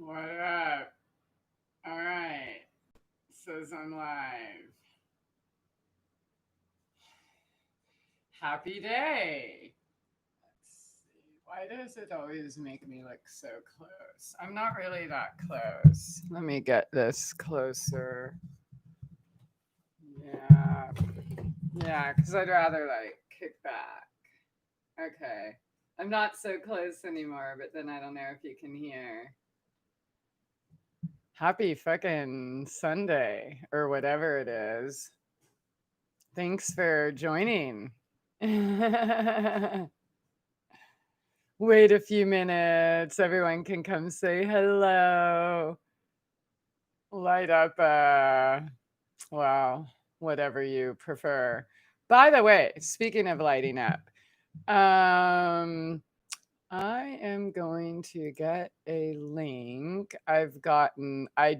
What up? All right. Says I'm live. Happy day. Let's see. Why does it always make me look so close? I'm not really that close. Let me get this closer. Yeah. Yeah, because I'd rather like kick back. Okay. I'm not so close anymore, but then I don't know if you can hear. Happy fucking Sunday or whatever it is. Thanks for joining. Wait a few minutes. Everyone can come say hello. Light up, well, whatever you prefer. By the way, speaking of lighting up, um, I am going to get a link. I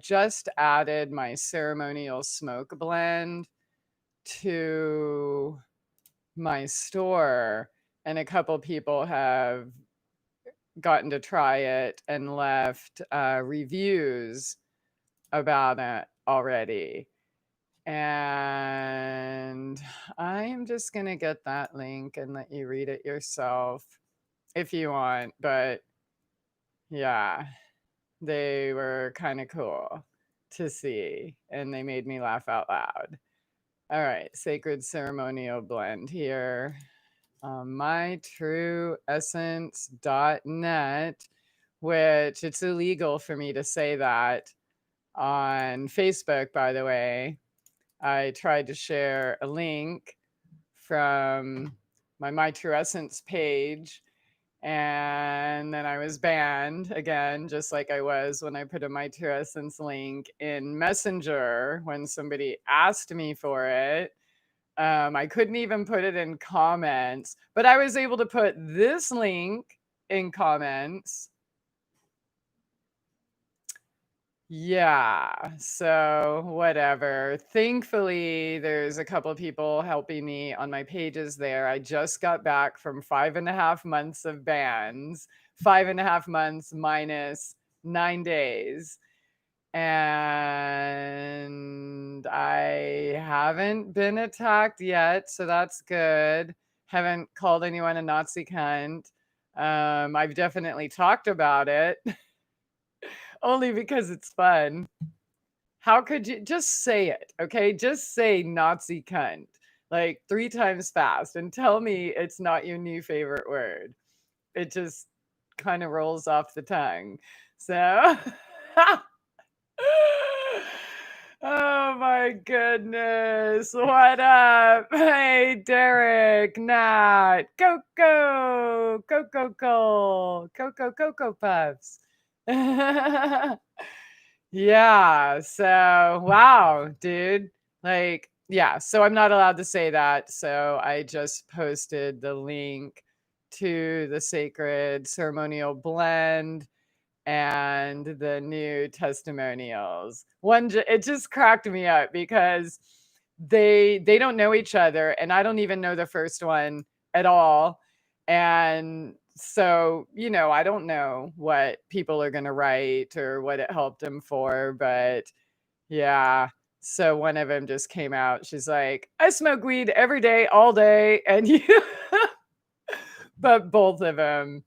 just added my ceremonial smoke blend to my store, and a couple people have gotten to try it and left reviews about it already. And I'm just going to get that link and let you read it yourself if you want. But yeah, they were kind of cool to see, and they made me laugh out loud. All right, Sacred Ceremonial Blend here. mytrueessence.net, which it's illegal for me to say that on Facebook, by the way. I tried to share a link from my True Essence page, and then I was banned again, just like I was when I put a My True Essence link in Messenger when somebody asked me for it. I couldn't even put it in comments, but I was able to put this link in comments. Yeah, so whatever. Thankfully, there's a couple of people helping me on my pages there. I just got back from 5.5 months of bans, 5.5 months minus 9 days. And I haven't been attacked yet, so that's good. Haven't called anyone a Nazi cunt. I've definitely talked about it, only because it's fun. How could you just say it? Okay, just say Nazi cunt like 3 times fast and tell me it's not your new favorite word. It just kind of rolls off the tongue. So oh my goodness. What up? Hey, Derek, Nat, Coco Puffs. Yeah. So, wow, dude. Like, yeah. So, I'm not allowed to say that. So, I just posted the link to the Sacred Ceremonial Blend and the new testimonials. It just cracked me up because they don't know each other, and I don't even know the first one at all. And so, I don't know what people are going to write or what it helped them for, but yeah. So one of them just came out. She's like, I smoke weed every day, all day. And you, but both of them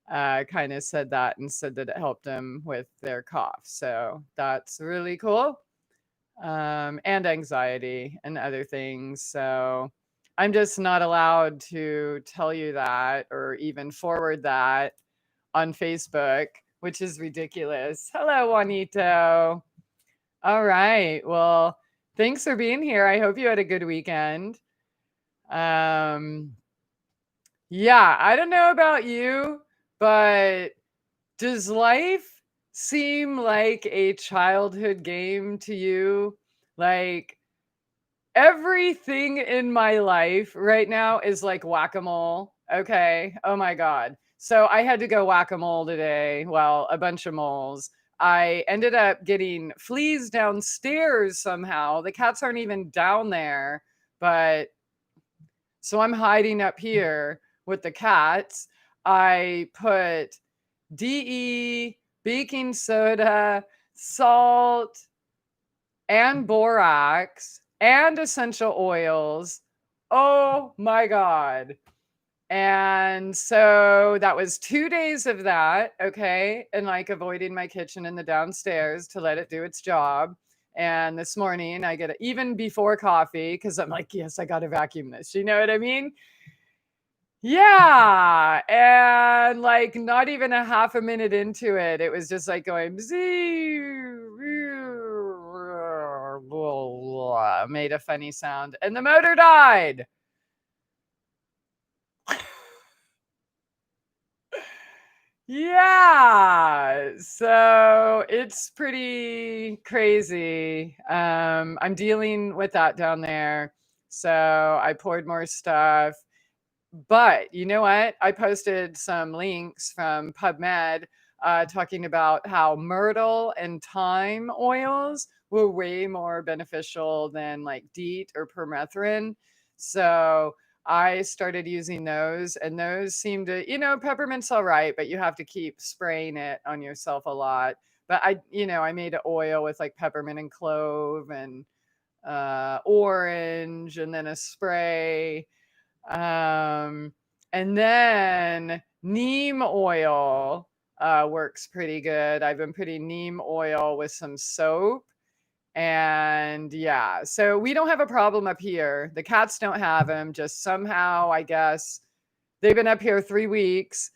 kind of said that and said that it helped them with their cough. So that's really cool. And anxiety and other things. So I'm just not allowed to tell you that or even forward that on Facebook, which is ridiculous. Hello, Juanito. All right. Well, thanks for being here. I hope you had a good weekend. Um, yeah, I don't know about you, but does life seem like a childhood game to you? Like everything in my life right now is like whack-a-mole. Okay. Oh my God. So I had to go whack-a-mole today. Well, a bunch of moles. I ended up getting fleas downstairs somehow. The cats aren't even down there, but so I'm hiding up here with the cats. I put DE, baking soda, salt, and borax and essential oils. Oh my God. And so that was 2 days of that, okay, and, like, avoiding my kitchen in the downstairs to let it do its job. And this morning, I get even before coffee, because 'cause I'm like, "Yes, I gotta vacuum this," you know what I mean? Yeah, and, like, not even a half a minute into it, it was just, like, going made a funny sound, and the motor died. Yeah, so it's pretty crazy. I'm dealing with that down there. So I poured more stuff. But you know what? I posted some links from PubMed talking about how myrtle and thyme oils were way more beneficial than like DEET or permethrin. So I started using those, and those seem to, peppermint's all right, but you have to keep spraying it on yourself a lot. But I made an oil with like peppermint and clove and orange, and then a spray, and then neem oil works pretty good. I've been putting neem oil with some soap. And yeah, so we don't have a problem up here. The cats don't have them. Just somehow, I guess, they've been up here 3 weeks.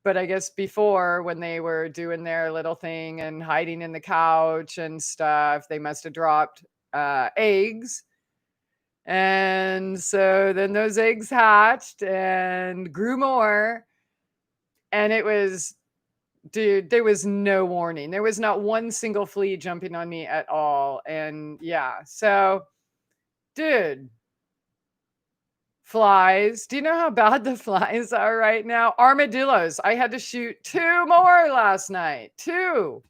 But I guess before, when they were doing their little thing and hiding in the couch and stuff, they must have dropped eggs, and so then those eggs hatched and grew more. And it was, dude, there was no warning. There was not one single flea jumping on me at all. And yeah, so, dude, flies. Do you know how bad the flies are right now? Armadillos. I had to shoot 2 more last night. Two,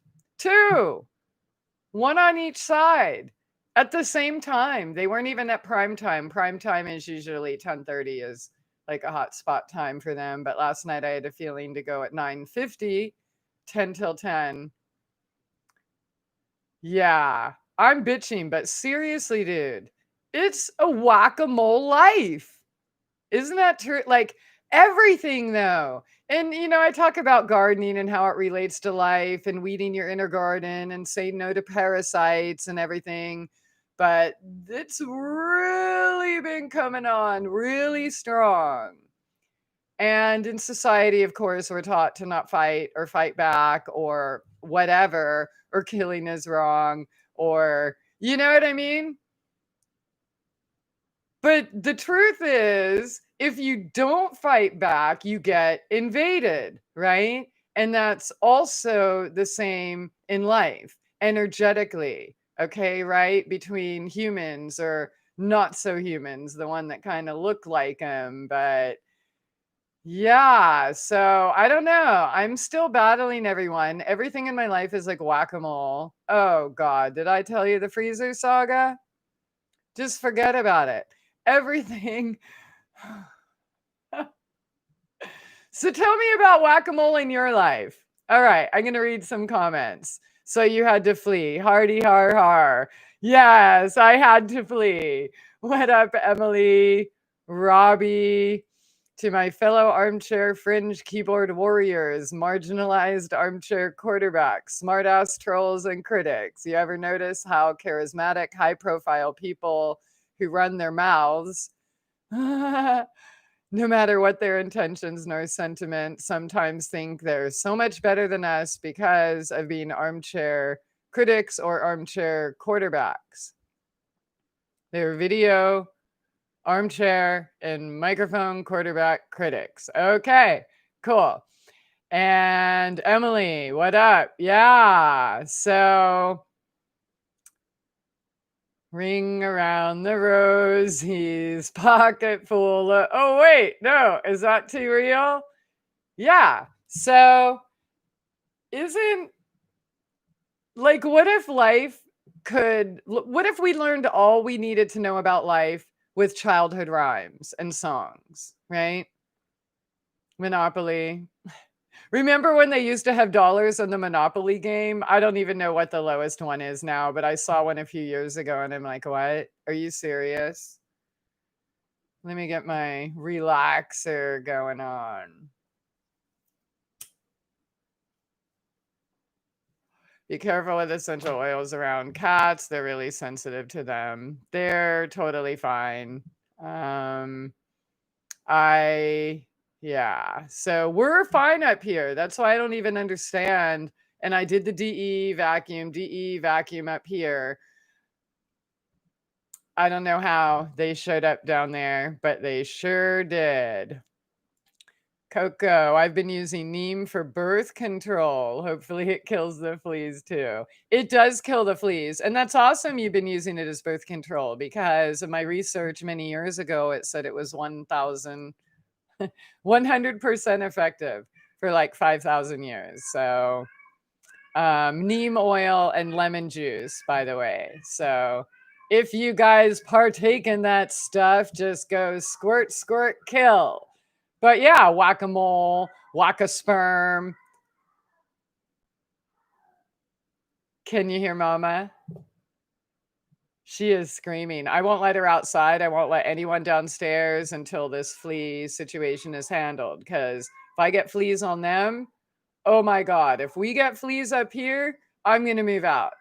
one on each side at the same time. They weren't even at prime time. Prime time is usually 10:30 is like a hot spot time for them. But last night I had a feeling to go at 9:50, 10 till 10. Yeah, I'm bitching, but seriously, dude, it's a whack-a-mole life. Isn't that true? Like everything though. And I talk about gardening and how it relates to life and weeding your inner garden and saying no to parasites and everything. But it's really been coming on really strong. And in society, of course, we're taught to not fight or fight back or whatever, or killing is wrong, or you know what I mean? But the truth is, if you don't fight back, you get invaded, right? And that's also the same in life, energetically, okay, right? Between humans or not so humans, the one that kind of look like them. But yeah, so I don't know. I'm still battling everyone. Everything in my life is like whack a mole. Oh, God. Did I tell you the freezer saga? Just forget about it. Everything. So tell me about whack-a-mole in your life. All right, I'm going to read some comments. So you had to flee. Hardy har har. Yes, I had to flee. What up, Emily, Robbie, to my fellow armchair fringe keyboard warriors, marginalized armchair quarterbacks, smartass trolls, and critics. You ever notice how charismatic, high-profile people who run their mouths, no matter what their intentions nor sentiment, sometimes think they're so much better than us because of being armchair critics or armchair quarterbacks? They're video, armchair, and microphone quarterback critics. Okay, cool. And Emily, what up? Yeah, so ring around the rosies, pocket full of, oh wait, no, is that too real? Yeah. So isn't, like, what if what if we learned all we needed to know about life with childhood rhymes and songs, right? Monopoly. Remember when they used to have dollars in the Monopoly game? I don't even know what the lowest one is now, but I saw one a few years ago and I'm like, what? Are you serious? Let me get my relaxer going on. Be careful with essential oils around cats. They're really sensitive to them. They're totally fine. Um, yeah. So we're fine up here. That's why I don't even understand. And I did the DE vacuum up here. I don't know how they showed up down there, but they sure did. Coco, I've been using neem for birth control. Hopefully it kills the fleas too. It does kill the fleas. And that's awesome you've been using it as birth control because of my research many years ago, it said it was 100% effective for like 5,000 years. So neem oil and lemon juice, by the way. So if you guys partake in that stuff, just go squirt, squirt, kill. But yeah, whack-a-mole, whack-a-sperm. Can you hear Mama? She is screaming. I won't let her outside. I won't let anyone downstairs until this flea situation is handled. Because if I get fleas on them, oh my God, if we get fleas up here, I'm going to move out.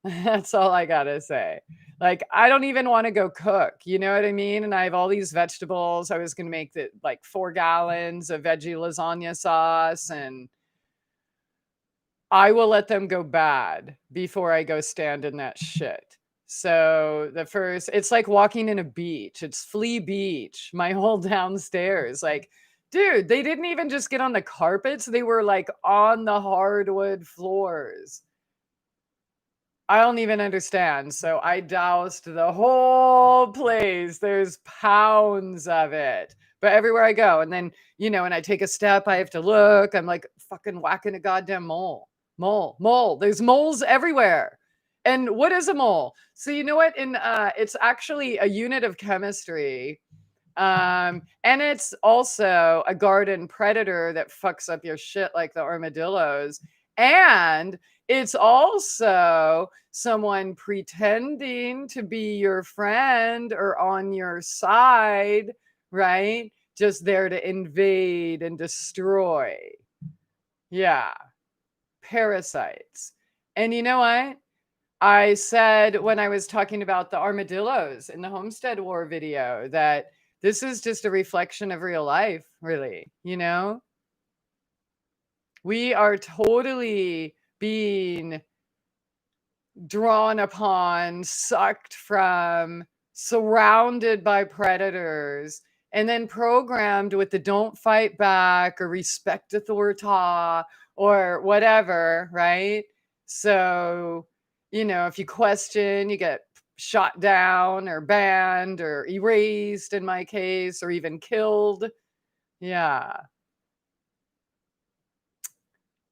That's all I got to say. Like, I don't even want to go cook. You know what I mean? And I have all these vegetables. I was going to make like 4 gallons of veggie lasagna sauce. And I will let them go bad before I go stand in that shit. So it's like walking in a beach. It's flea beach, my whole downstairs. Like, dude, they didn't even just get on the carpets. They were like on the hardwood floors. I don't even understand. So I doused the whole place. There's pounds of it. But everywhere I go, and then, when I take a step, I have to look. I'm like fucking whacking a goddamn mole. Mole. There's moles everywhere. And what is a mole? So you know what? It's actually a unit of chemistry. And it's also a garden predator that fucks up your shit like the armadillos. And it's also someone pretending to be your friend or on your side, right? Just there to invade and destroy. Yeah. Parasites. And you know what? I said when I was talking about the armadillos in the Homestead War video that this is just a reflection of real life, really. We are totally being drawn upon, sucked from, surrounded by predators, and then programmed with the don't fight back or respect authority or whatever, right? So, if you question, you get shot down or banned or erased in my case, or even killed. Yeah.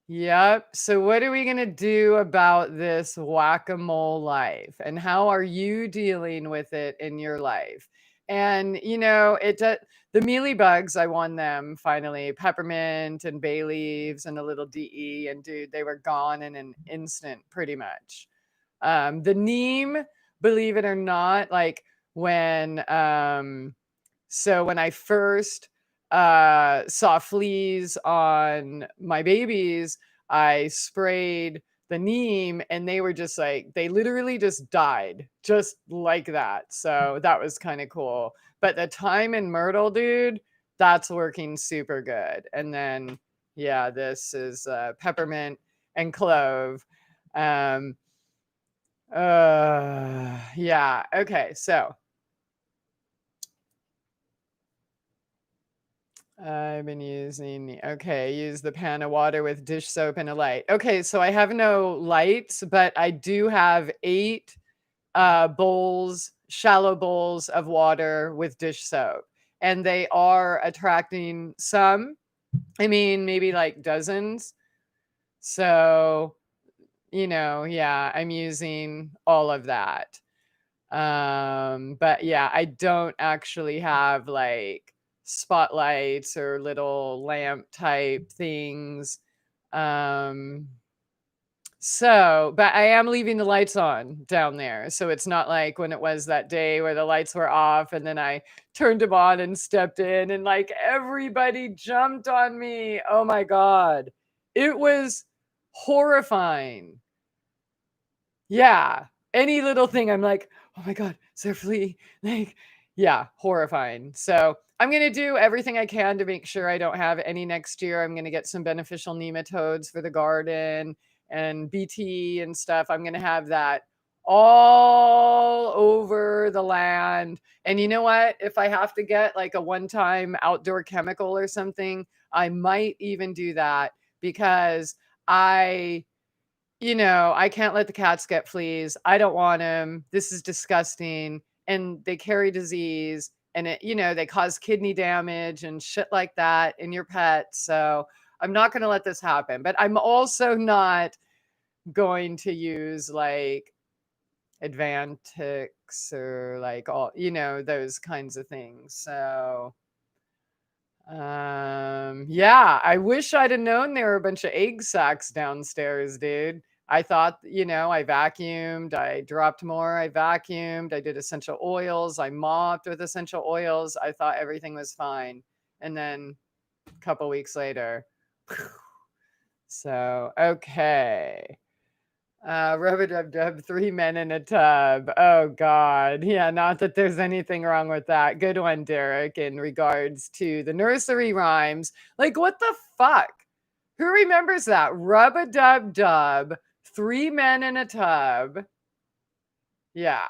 Yep. So what are we going to do about this whack-a-mole life? And how are you dealing with it in your life? And, the mealy bugs, I won them finally, peppermint and bay leaves and a little DE. And dude, they were gone in an instant, pretty much. The neem, believe it or not, like so when I first saw fleas on my babies, I sprayed the neem and they were just like, they literally just died just like that. So that was kind of cool. But the thyme and myrtle, dude, that's working super good. And then, yeah, this is peppermint and clove. Yeah. Okay. So I've been using, use the pan of water with dish soap and a light. Okay, so I have no lights, but I do have 8 bowls, shallow bowls of water with dish soap. And they are attracting some, maybe like dozens. So, yeah, I'm using all of that. But yeah, I don't actually have like spotlights or little lamp type things. Um, but I am leaving the lights on down there. So it's not like when it was that day where the lights were off and then I turned them on and stepped in and like everybody jumped on me. Oh my God. It was horrifying. Yeah. Any little thing, I'm like, oh my God, is there a flea? Like, yeah, horrifying. So I'm going to do everything I can to make sure I don't have any next year. I'm going to get some beneficial nematodes for the garden and BT and stuff. I'm going to have that all over the land. And you know what? If I have to get like a one-time outdoor chemical or something, I might even do that because I I can't let the cats get fleas. I don't want them. This is disgusting. And they carry disease and they cause kidney damage and shit like that in your pet. So I'm not going to let this happen. But I'm also not going to use like Advantix or like all, those kinds of things. So yeah, I wish I'd have known there were a bunch of egg sacs downstairs, dude. I thought, I vacuumed, I dropped more, I vacuumed, I did essential oils, I mopped with essential oils. I thought everything was fine. And then a couple weeks later, so okay. Rub-a-dub-dub, 3 men in a tub. Oh God. Yeah, not that there's anything wrong with that. Good one, Derek, in regards to the nursery rhymes. Like, what the fuck? Who remembers that? Rub-a-dub-dub, 3 men in a tub. Yeah.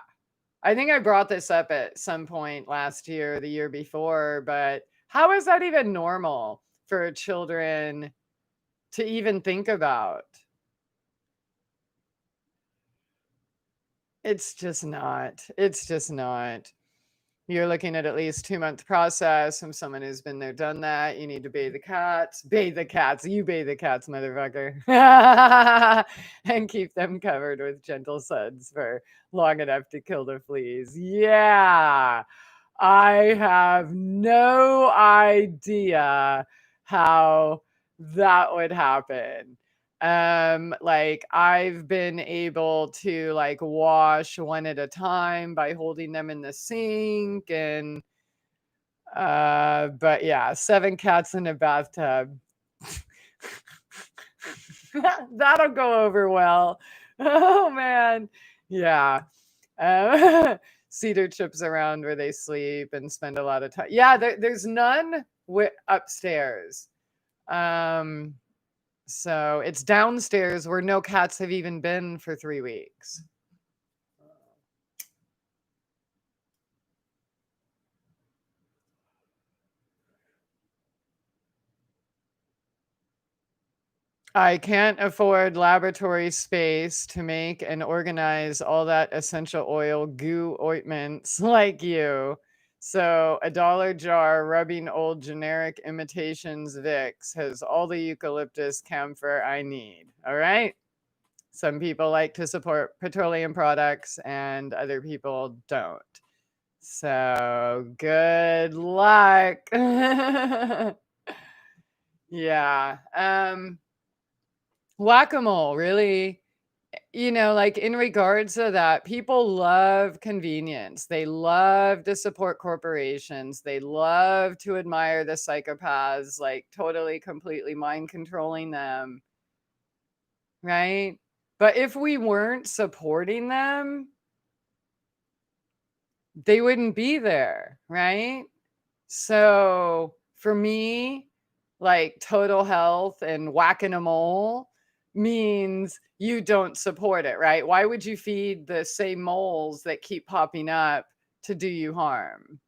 I think I brought this up at some point last year, the year before, but how is that even normal for children to even think about? It's just not. It's just not. You're looking at least 2-month process from someone who's been there, done that. You need to bathe the cats. Bathe the cats. You bathe the cats, motherfucker. And keep them covered with gentle suds for long enough to kill the fleas. Yeah. I have no idea how that would happen. Like I've been able to like wash one at a time by holding them in the sink and but yeah, 7 cats in a bathtub. That'll go over well. Oh man. Yeah. Cedar chips around where they sleep and spend a lot of time. Yeah, there's none upstairs. So it's downstairs where no cats have even been for 3 weeks. I can't afford laboratory space to make and organize all that essential oil goo ointments like you. So a $1 jar rubbing old generic imitations Vicks has all the eucalyptus camphor I need. All right. Some people like to support petroleum products and other people don't. So good luck. Yeah. Whack-a-mole, really, like in regards to that, people love convenience. They love to support corporations. They love to admire the psychopaths, like totally, completely mind controlling them. Right. But if we weren't supporting them, they wouldn't be there. Right. So for me, like total health and whacking a mole means you don't support it, right? Why would you feed the same moles that keep popping up to do you harm?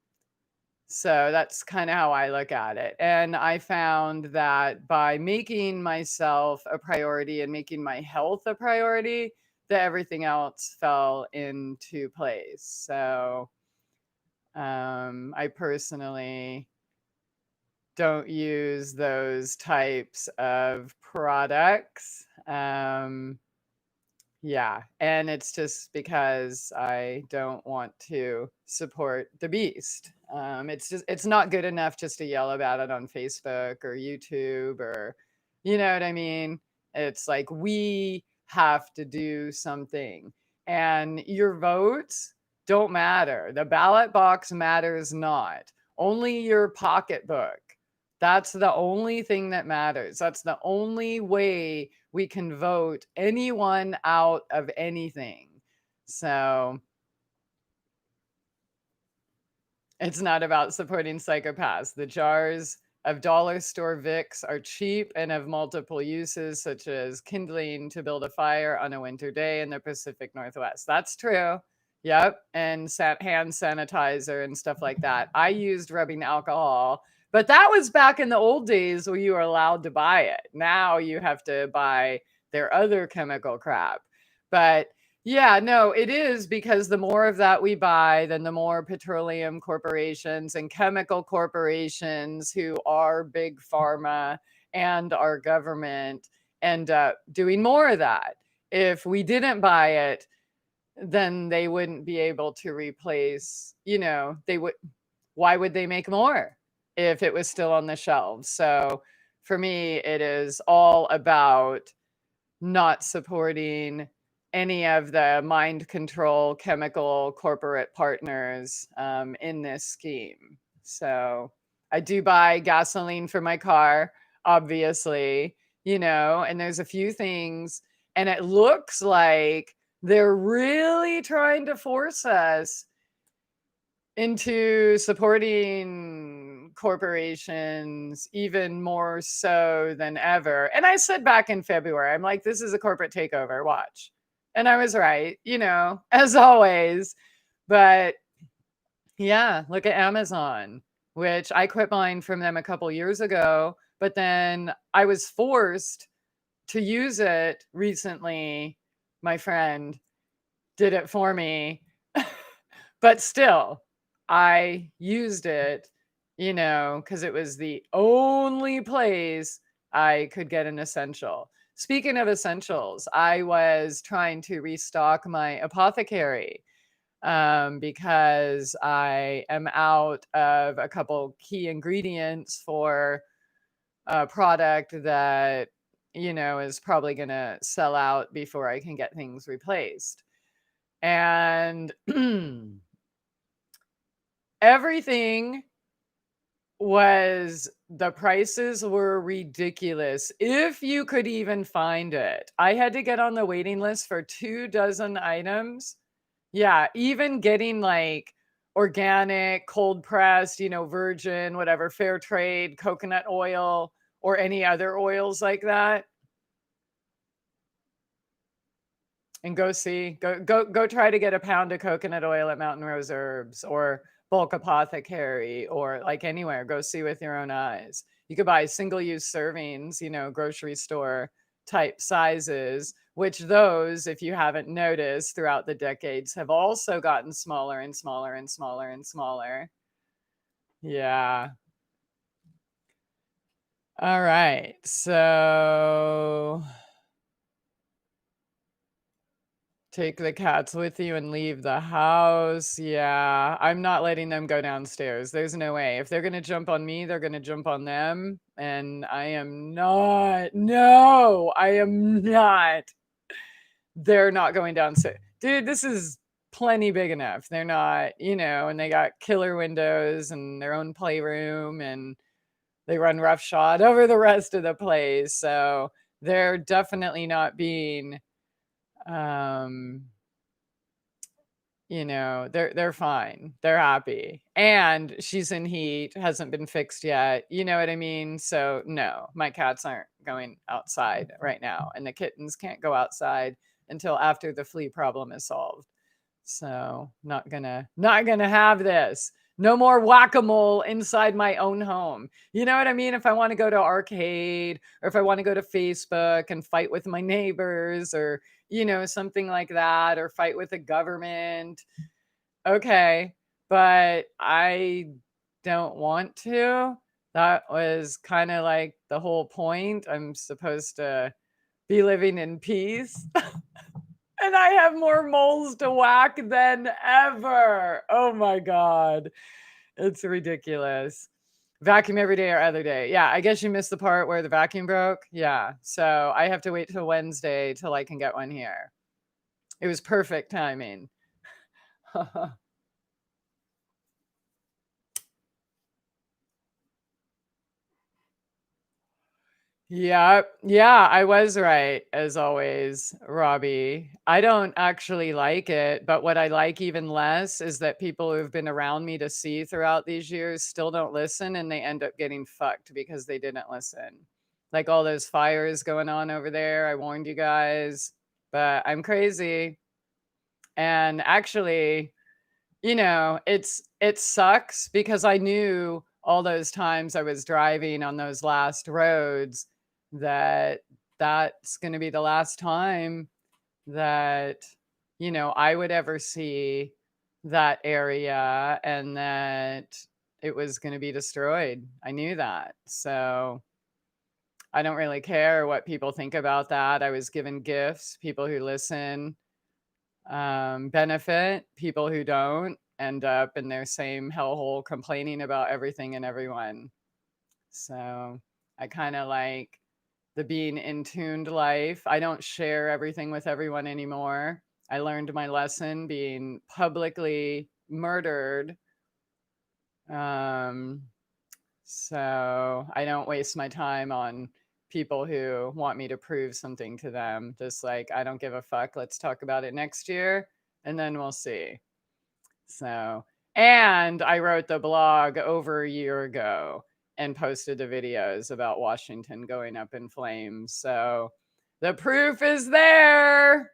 So that's kind of how I look at it. And I found that by making myself a priority and making my health a priority, that everything else fell into place. So I personally don't use those types of products. Yeah, and it's just because I don't want to support the beast. It's not good enough just to yell about it on Facebook or YouTube or, you know what I mean? It's like we have to do something, and your votes don't matter. The ballot box matters not. Only your pocketbook. That's the only thing that matters. That's the only way we can vote anyone out of anything. So it's not about supporting psychopaths. The jars of dollar store Vicks are cheap and have multiple uses, such as kindling to build a fire on a winter day in the Pacific Northwest. That's true. Yep. And hand sanitizer and stuff like that. I used rubbing alcohol, but that was back in the old days where you were allowed to buy it. Now you have to buy their other chemical crap. But yeah, no, it is because the more of that we buy, then the more petroleum corporations and chemical corporations who are big pharma and our government end up doing more of that. If we didn't buy it, then they wouldn't be able to replace, they would, why would they make more if it was still on the shelves? So for me, it is all about not supporting any of the mind control chemical corporate partners in this scheme. So I do buy gasoline for my car, obviously, and there's a few things, and it looks like they're really trying to force us into supporting corporations even more so than ever. And I said back in February, I'm like, this is a corporate takeover, watch. And I was right, as always. But yeah, look at Amazon, which I quit buying from them a couple years ago, but then I was forced to use it recently. My friend did it for me. But still, I used it, because it was the only place I could get an essential. Speaking of essentials, I was trying to restock my apothecary because I am out of a couple key ingredients for a product that, is probably going to sell out before I can get things replaced. And everything the prices were ridiculous if you could even find it. I had to get on the waiting list for 24 items. Yeah, even getting like organic, cold pressed, virgin, whatever, fair trade, coconut oil, or any other oils like that. And go try to get a pound of coconut oil at Mountain Rose Herbs or Bulk Apothecary or like anywhere. Go see with your own eyes. You could buy single-use servings, grocery store type sizes, which those, if you haven't noticed throughout the decades, have also gotten smaller and smaller and smaller and smaller. Yeah. All right. So take the cats with you and leave the house. Yeah, I'm not letting them go downstairs. There's no way. If they're going to jump on me, they're going to jump on them. And I am not. No, I am not. They're not going downstairs. Dude, this is plenty big enough. They're not, and they got killer windows and their own playroom and they run roughshod over the rest of the place. So they're definitely not being they're fine. They're happy. And she's in heat, hasn't been fixed yet. You know what I mean? So no, my cats aren't going outside right now. And the kittens can't go outside until after the flea problem is solved. So not gonna have this. No more whack-a-mole inside my own home. You know what I mean? If I want to go to arcade or if I want to go to Facebook and fight with my neighbors or, something like that, or fight with the government. Okay. But I don't want to. That was kind of like the whole point. I'm supposed to be living in peace. And I have more moles to whack than ever. Oh my God. It's ridiculous. Vacuum every day or other day. Yeah, I guess you missed the part where the vacuum broke. Yeah. So I have to wait till Wednesday till I can get one here. It was perfect timing. Yeah, yeah, I was right as always, Robbie. I don't actually like it, but what I like even less is that people who've been around me to see throughout these years still don't listen and they end up getting fucked because they didn't listen. Like all those fires going on over there. I warned you guys, but I'm crazy. And actually, it sucks because I knew all those times I was driving on those last roads that that's going to be the last time that I would ever see that area and that it was going to be destroyed. I knew that. So I don't really care what people think about that. I was given gifts. People who listen benefit. People who don't end up in their same hellhole complaining about everything and everyone. So I kind of like the being in tuned life. I don't share everything with everyone anymore. I learned my lesson being publicly murdered. Um, so I don't waste my time on people who want me to prove something to them. Just like, I don't give a fuck. Let's talk about it next year and then we'll see. So, and I wrote the blog over a year ago and posted the videos about Washington going up in flames. So the proof is there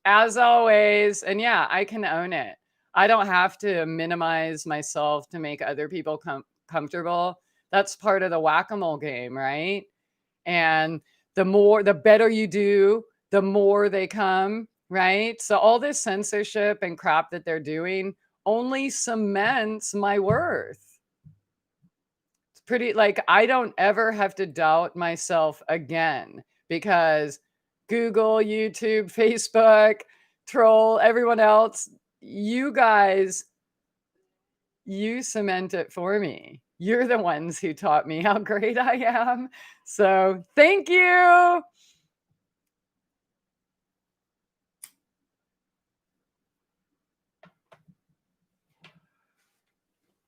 as always. And yeah, I can own it. I don't have to minimize myself to make other people comfortable. That's part of the whack-a-mole game, right? And the better you do, the more they come, right? So all this censorship and crap that they're doing only cements my worth. It's pretty like I don't ever have to doubt myself again because Google, YouTube, Facebook, troll, everyone else, you guys, you cement it for me. You're the ones who taught me how great I am. So thank you.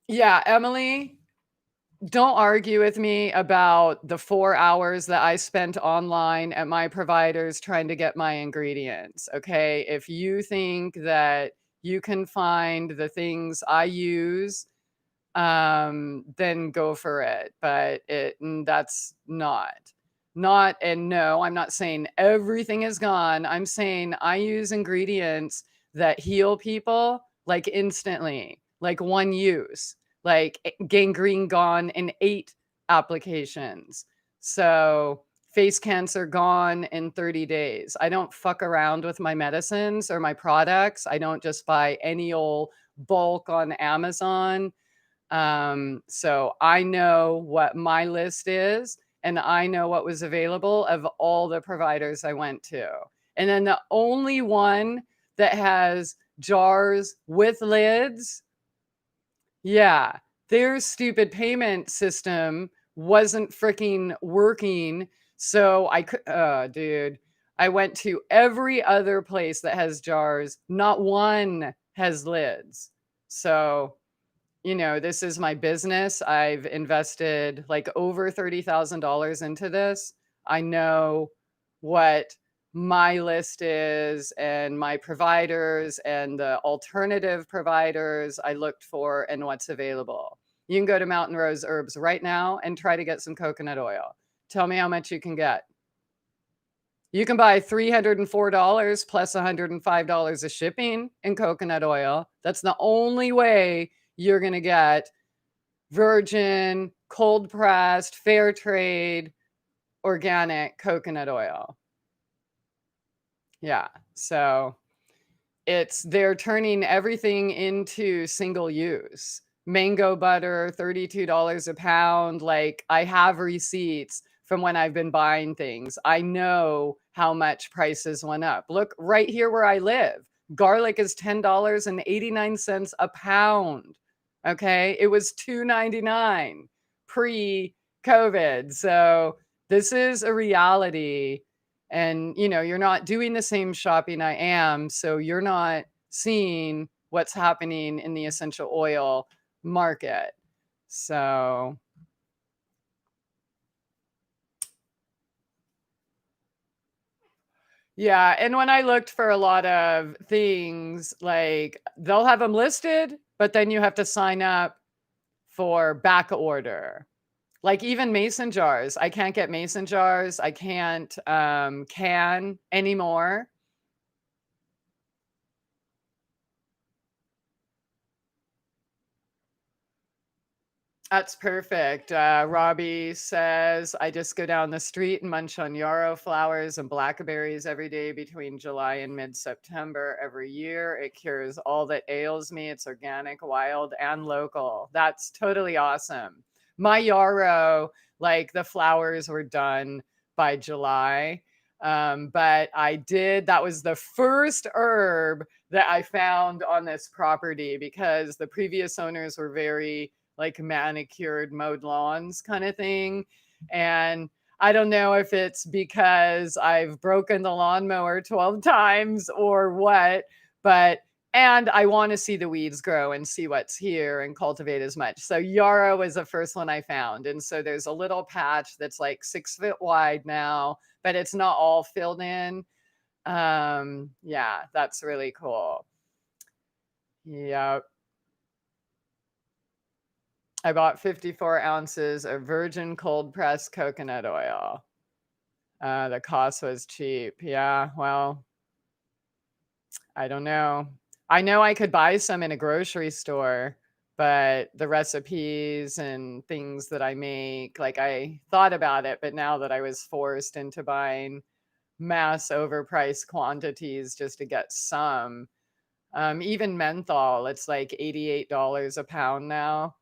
Yeah, Emily, don't argue with me about the 4 hours that I spent online at my providers trying to get my ingredients. Okay. If you think that you can find the things I use, then go for it. But that's not, and no, I'm not saying everything is gone. I'm saying I use ingredients that heal people like instantly, like one use, like gangrene gone in 8 applications. So face cancer gone in 30 days. I don't fuck around with my medicines or my products. I don't just buy any old bulk on Amazon. So I know what my list is and I know what was available of all the providers I went to. And then the only one that has jars with lids, yeah, their stupid payment system wasn't freaking working. So I could, dude, I went to every other place that has jars. Not one has lids. So this is my business. I've invested like over $30,000 into this. I know what my list is and my providers and the alternative providers I looked for and what's available. You can go to Mountain Rose Herbs right now and try to get some coconut oil. Tell me how much you can get. You can buy $304 plus $105 of shipping in coconut oil. That's the only way you're going to get virgin, cold pressed, fair trade, organic coconut oil. Yeah. So they're turning everything into single use. Mango butter, $32 a pound. Like I have receipts from when I've been buying things. I know how much prices went up. Look right here where I live. Garlic is $10.89 a pound. Okay. It was $2.99 pre-COVID. So this is a reality. And you're not doing the same shopping I am, so you're not seeing what's happening in the essential oil market. So yeah, and when I looked for a lot of things, like they'll have them listed, but then you have to sign up for back order. Like even mason jars, I can't get mason jars. I can't can anymore. That's perfect. Robbie says, I just go down the street and munch on yarrow flowers and blackberries every day between July and mid September every year. It cures all that ails me. It's organic, wild, and local. That's totally awesome. My yarrow, like the flowers were done by July. But that was the first herb that I found on this property because the previous owners were very like manicured, mowed lawns kind of thing. And I don't know if it's because I've broken the lawnmower 12 times or what, but and I want to see the weeds grow and see what's here and cultivate as much. So yarrow was the first one I found. And so there's a little patch that's like 6 foot wide now, but it's not all filled in. Yeah, that's really cool. Yeah. I bought 54 ounces of virgin cold pressed coconut oil. The cost was cheap. Yeah, well, I don't know. I know I could buy some in a grocery store, but the recipes and things that I make, like I thought about it, but now that I was forced into buying mass overpriced quantities just to get some, even menthol, it's like $88 a pound now.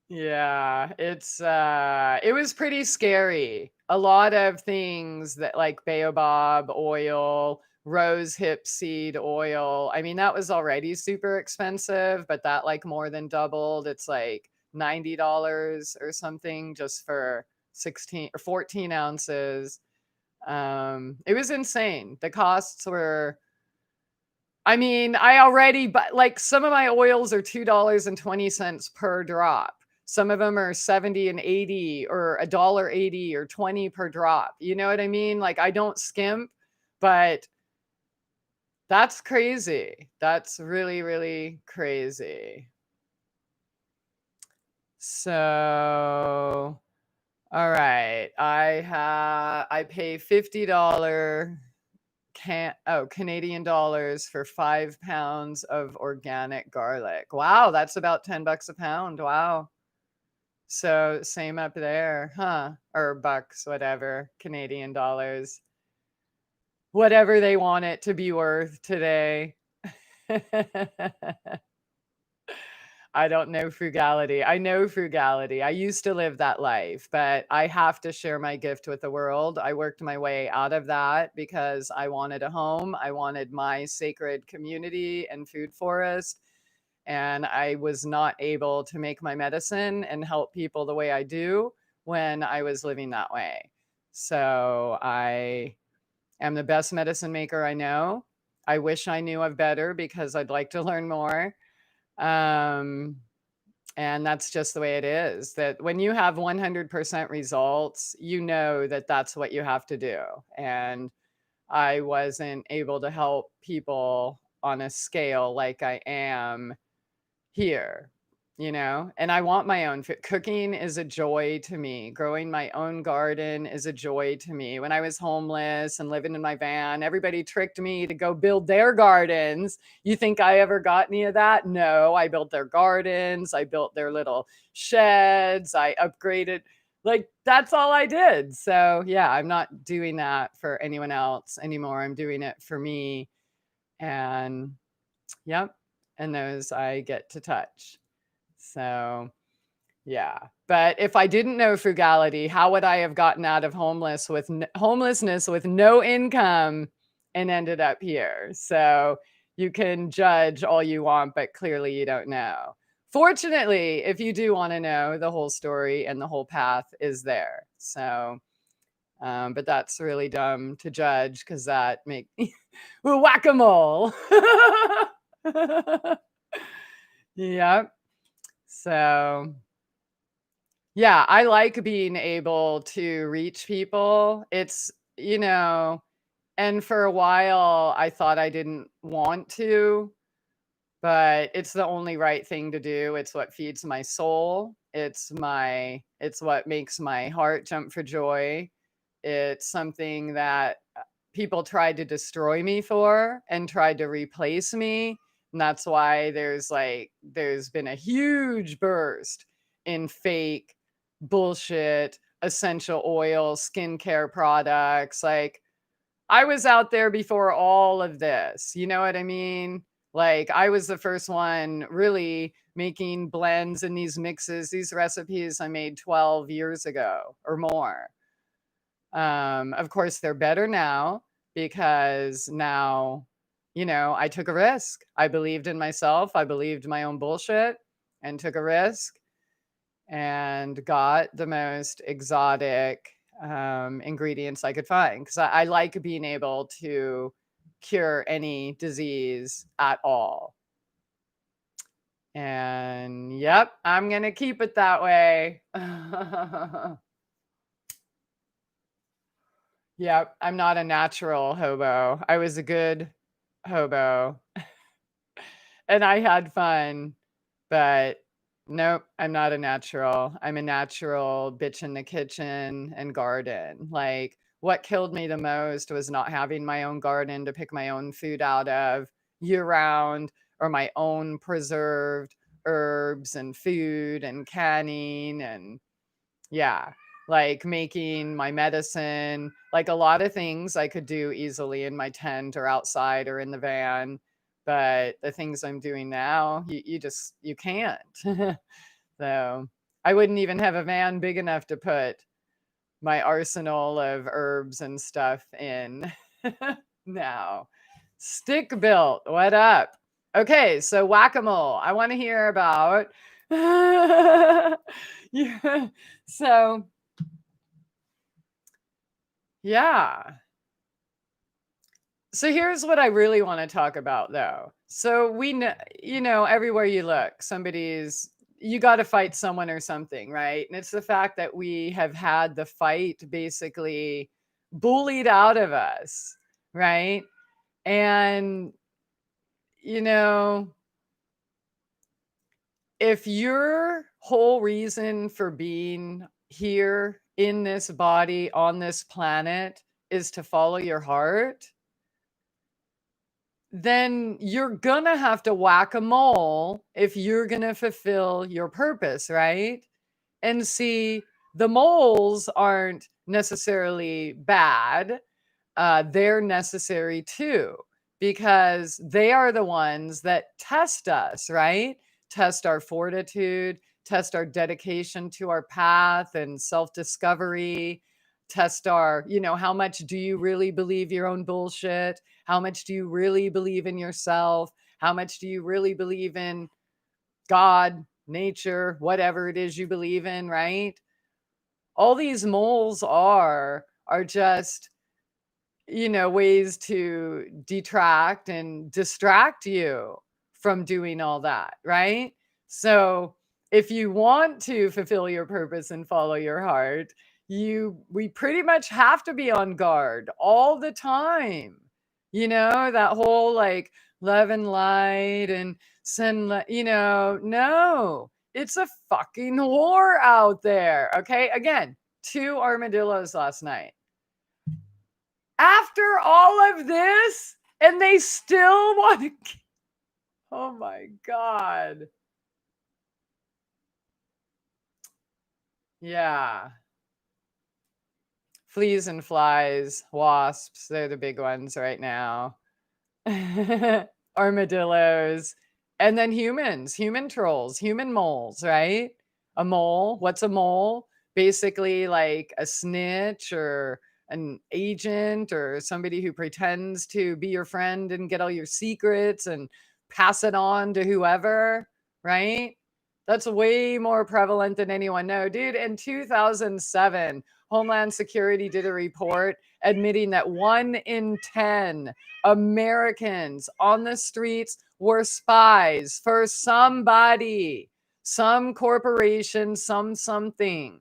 Yeah, it was pretty scary. A lot of things that like baobab oil, rose hip seed oil. I mean, that was already super expensive, but that like more than doubled. It's like $90 or something just for 16 or 14 ounces. It was insane. The costs were I mean, I already but like some of my oils are $2.20 per drop. Some of them are 70 and 80 or $1.80 or 20 per drop. You know what I mean? Like I don't skimp, but that's crazy. That's really, really crazy. So, all right. I pay $50 Canadian dollars for 5 pounds of organic garlic. Wow, that's about $10 a pound. Wow. So same up there, huh? Or bucks, whatever, Canadian dollars. Whatever they want it to be worth today. I don't know frugality. I know frugality. I used to live that life, but I have to share my gift with the world. I worked my way out of that because I wanted a home. I wanted my sacred community and food forest. And I was not able to make my medicine and help people the way I do when I was living that way. So I am the best medicine maker I know. I wish I knew of better because I'd like to learn more. Um, and that's just the way it is that when you have 100% results, you know that that's what you have to do. And I wasn't able to help people on a scale like I am here, and I want my own food. Cooking is a joy to me. Growing my own garden is a joy to me. When I was homeless and living in my van, everybody tricked me to go build their gardens. You think I ever got any of that? No, I built their gardens. I built their little sheds. I upgraded. Like that's all I did. So, yeah, I'm not doing that for anyone else anymore. I'm doing it for me. And yep, and those I get to touch. So, yeah. But if I didn't know frugality, how would I have gotten out of homelessness with no income and ended up here? So you can judge all you want, but clearly you don't know. Fortunately, if you do want to know, the whole story and the whole path is there. So, but that's really dumb to judge because that make whack-a-mole. Yep. So yeah, I like being able to reach people. And for a while I thought I didn't want to, but it's the only right thing to do. It's what feeds my soul. It's what makes my heart jump for joy. It's something that people tried to destroy me for and tried to replace me. And that's why there's been a huge burst in fake bullshit essential oil skincare products. Like I was out there before all of this. You know what I mean? Like I was the first one really making blends and these mixes, these recipes I made 12 years ago or more. Of course, they're better now because now, I took a risk. I believed in myself. I believed my own bullshit and took a risk and got the most exotic ingredients I could find because I like being able to cure any disease at all. And yep, I'm going to keep it that way. Yep, I'm not a natural hobo. I was a good hobo and I had fun, but nope, I'm not a natural. I'm a natural bitch in the kitchen and garden. Like what killed me the most was not having my own garden to pick my own food out of year round or my own preserved herbs and food and canning and yeah, like making my medicine, like a lot of things I could do easily in my tent or outside or in the van. But the things I'm doing now, you can't. So I wouldn't even have a van big enough to put my arsenal of herbs and stuff in now. Stick built, what up? Okay, so whack-a-mole. I want to hear about. Yeah. So yeah. So here's what I really want to talk about though. So we know, everywhere you look, you got to fight someone or something, right? And it's the fact that we have had the fight basically bullied out of us, right? And, you know, if your whole reason for being here in this body on this planet is to follow your heart, then you're gonna have to whack a mole if you're gonna fulfill your purpose, right? And see, the moles aren't necessarily bad. They're necessary too, because they are the ones that test us, right? Test our fortitude, test our dedication to our path and self discovery, test how much do you really believe your own bullshit? How much do you really believe in yourself? How much do you really believe in God, nature, whatever it is you believe in, right? All these moles are just ways to detract and distract you from doing all that, right? So if you want to fulfill your purpose and follow your heart, we pretty much have to be on guard all the time. That whole like love and light and no, it's a fucking war out there. Okay. Again, 2 armadillos last night after all of this, and they still want to. Oh my God. Yeah. Fleas and flies, wasps, they're the big ones right now. Armadillos, and then humans, human trolls, human moles, right? A mole. What's a mole? Basically like a snitch or an agent or somebody who pretends to be your friend and get all your secrets and pass it on to whoever, right? That's way more prevalent than anyone know. Dude, in 2007, Homeland Security did a report admitting that 1 in 10 Americans on the streets were spies for somebody, some corporation, something.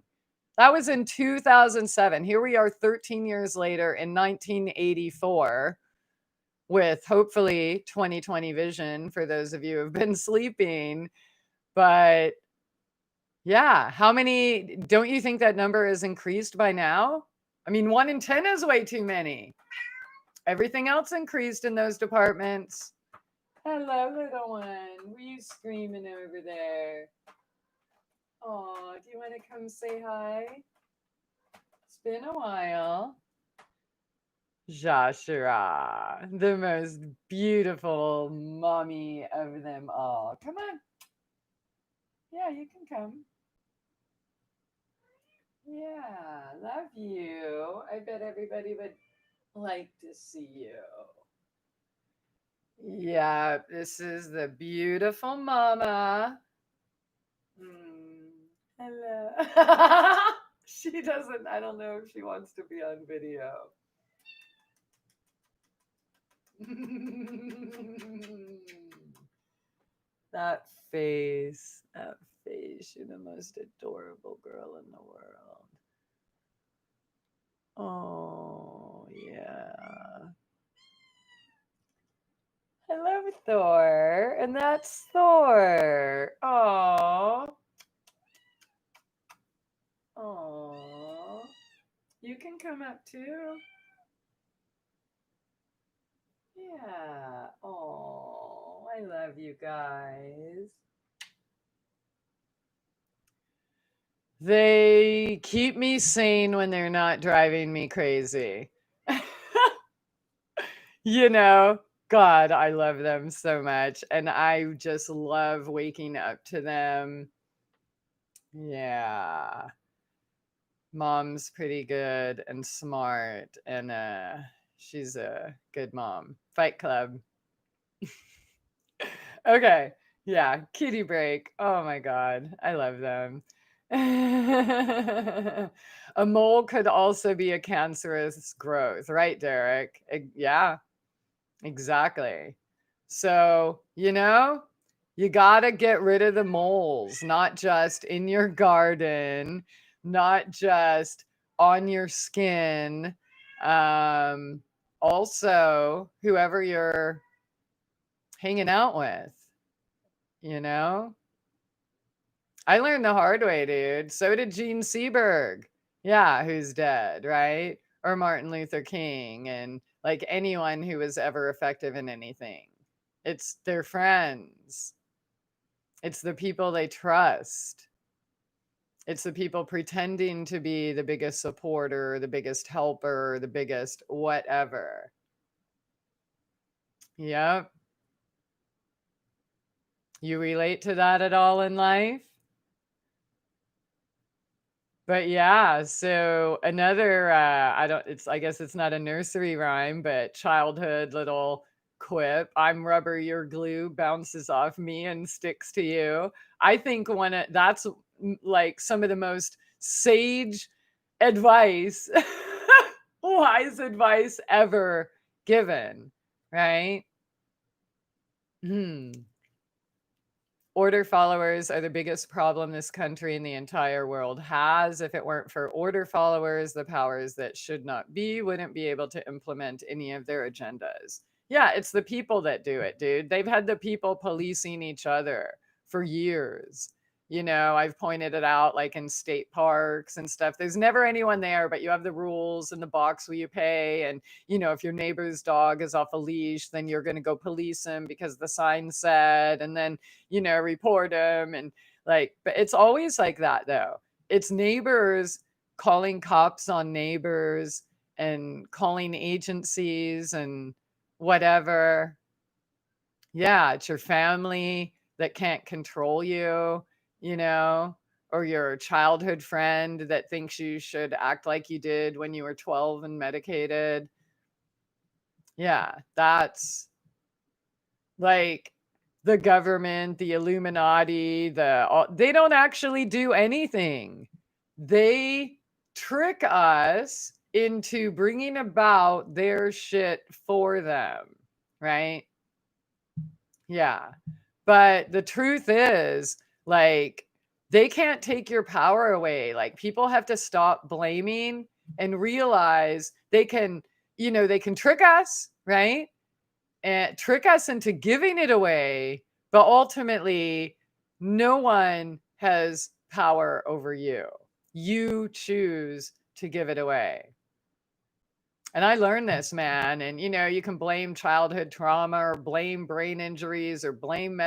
That was in 2007. Here we are 13 years later in 1984 with hopefully 2020 vision for those of you who have been sleeping. But yeah, how many, don't you think that number has increased by now? I mean, 1 in 10 is way too many. Everything else increased in those departments. Hello, little one. Were you screaming over there? Oh, do you want to come say hi? It's been a while. Joshua, the most beautiful mommy of them all. Come on. Yeah, you can come. Yeah, love you. I bet everybody would like to see you. Yeah, this is the beautiful mama. Hello. She doesn't, I don't know if she wants to be on video. That face, that face. You're the most adorable girl in the world. Oh, yeah. Hello, Thor. And that's Thor. Oh. Oh. You can come up too. Yeah. Oh, I love you guys. They keep me sane when they're not driving me crazy. You know, God, I love them so much. And I just love waking up to them. Yeah. Mom's pretty good and smart. And she's a good mom. Fight Club. Okay. Yeah. Kitty break. Oh my God. I love them. A mole could also be a cancerous growth, right, Derek? Yeah, exactly. So, you know, you got to get rid of the moles, not just in your garden, not just on your skin. Also, whoever you're hanging out with, you know? I learned the hard way, dude. So did Gene Seberg. Yeah, who's dead, right? Or Martin Luther King and like anyone who was ever effective in anything. It's their friends. It's the people they trust. It's the people pretending to be the biggest supporter, the biggest helper, the biggest whatever. Yep. You relate to that at all in life? But yeah, so another I guess it's not a nursery rhyme, but childhood little quip. I'm rubber, you're glue, bounces off me and sticks to you. I think that's like some of the most sage advice, wise advice ever given, right? Hmm. Order followers are the biggest problem this country and the entire world has. If it weren't for order followers, the powers that should not be wouldn't be able to implement any of their agendas. Yeah, it's the people that do it, dude. They've had the people policing each other for years. You know, I've pointed it out like in state parks and stuff. There's never anyone there, but you have the rules and the box where you pay. And, you know, if your neighbor's dog is off a leash, then you're going to go police him because the sign said. And then report them and like, but it's always like that though. It's neighbors calling cops on neighbors and calling agencies and whatever. Yeah, it's your family that can't control you, you know, or your childhood friend that thinks you should act like you did when you were 12 and medicated. Yeah, that's like the government, the Illuminati, they don't actually do anything. They trick us into bringing about their shit for them, right? Yeah. But the truth is, like, they can't take your power away. Like, people have to stop blaming and realize they can trick us, right? And trick us into giving it away, but ultimately, no one has power over you. You choose to give it away. And I learned this, man. And you can blame childhood trauma or blame brain injuries or blame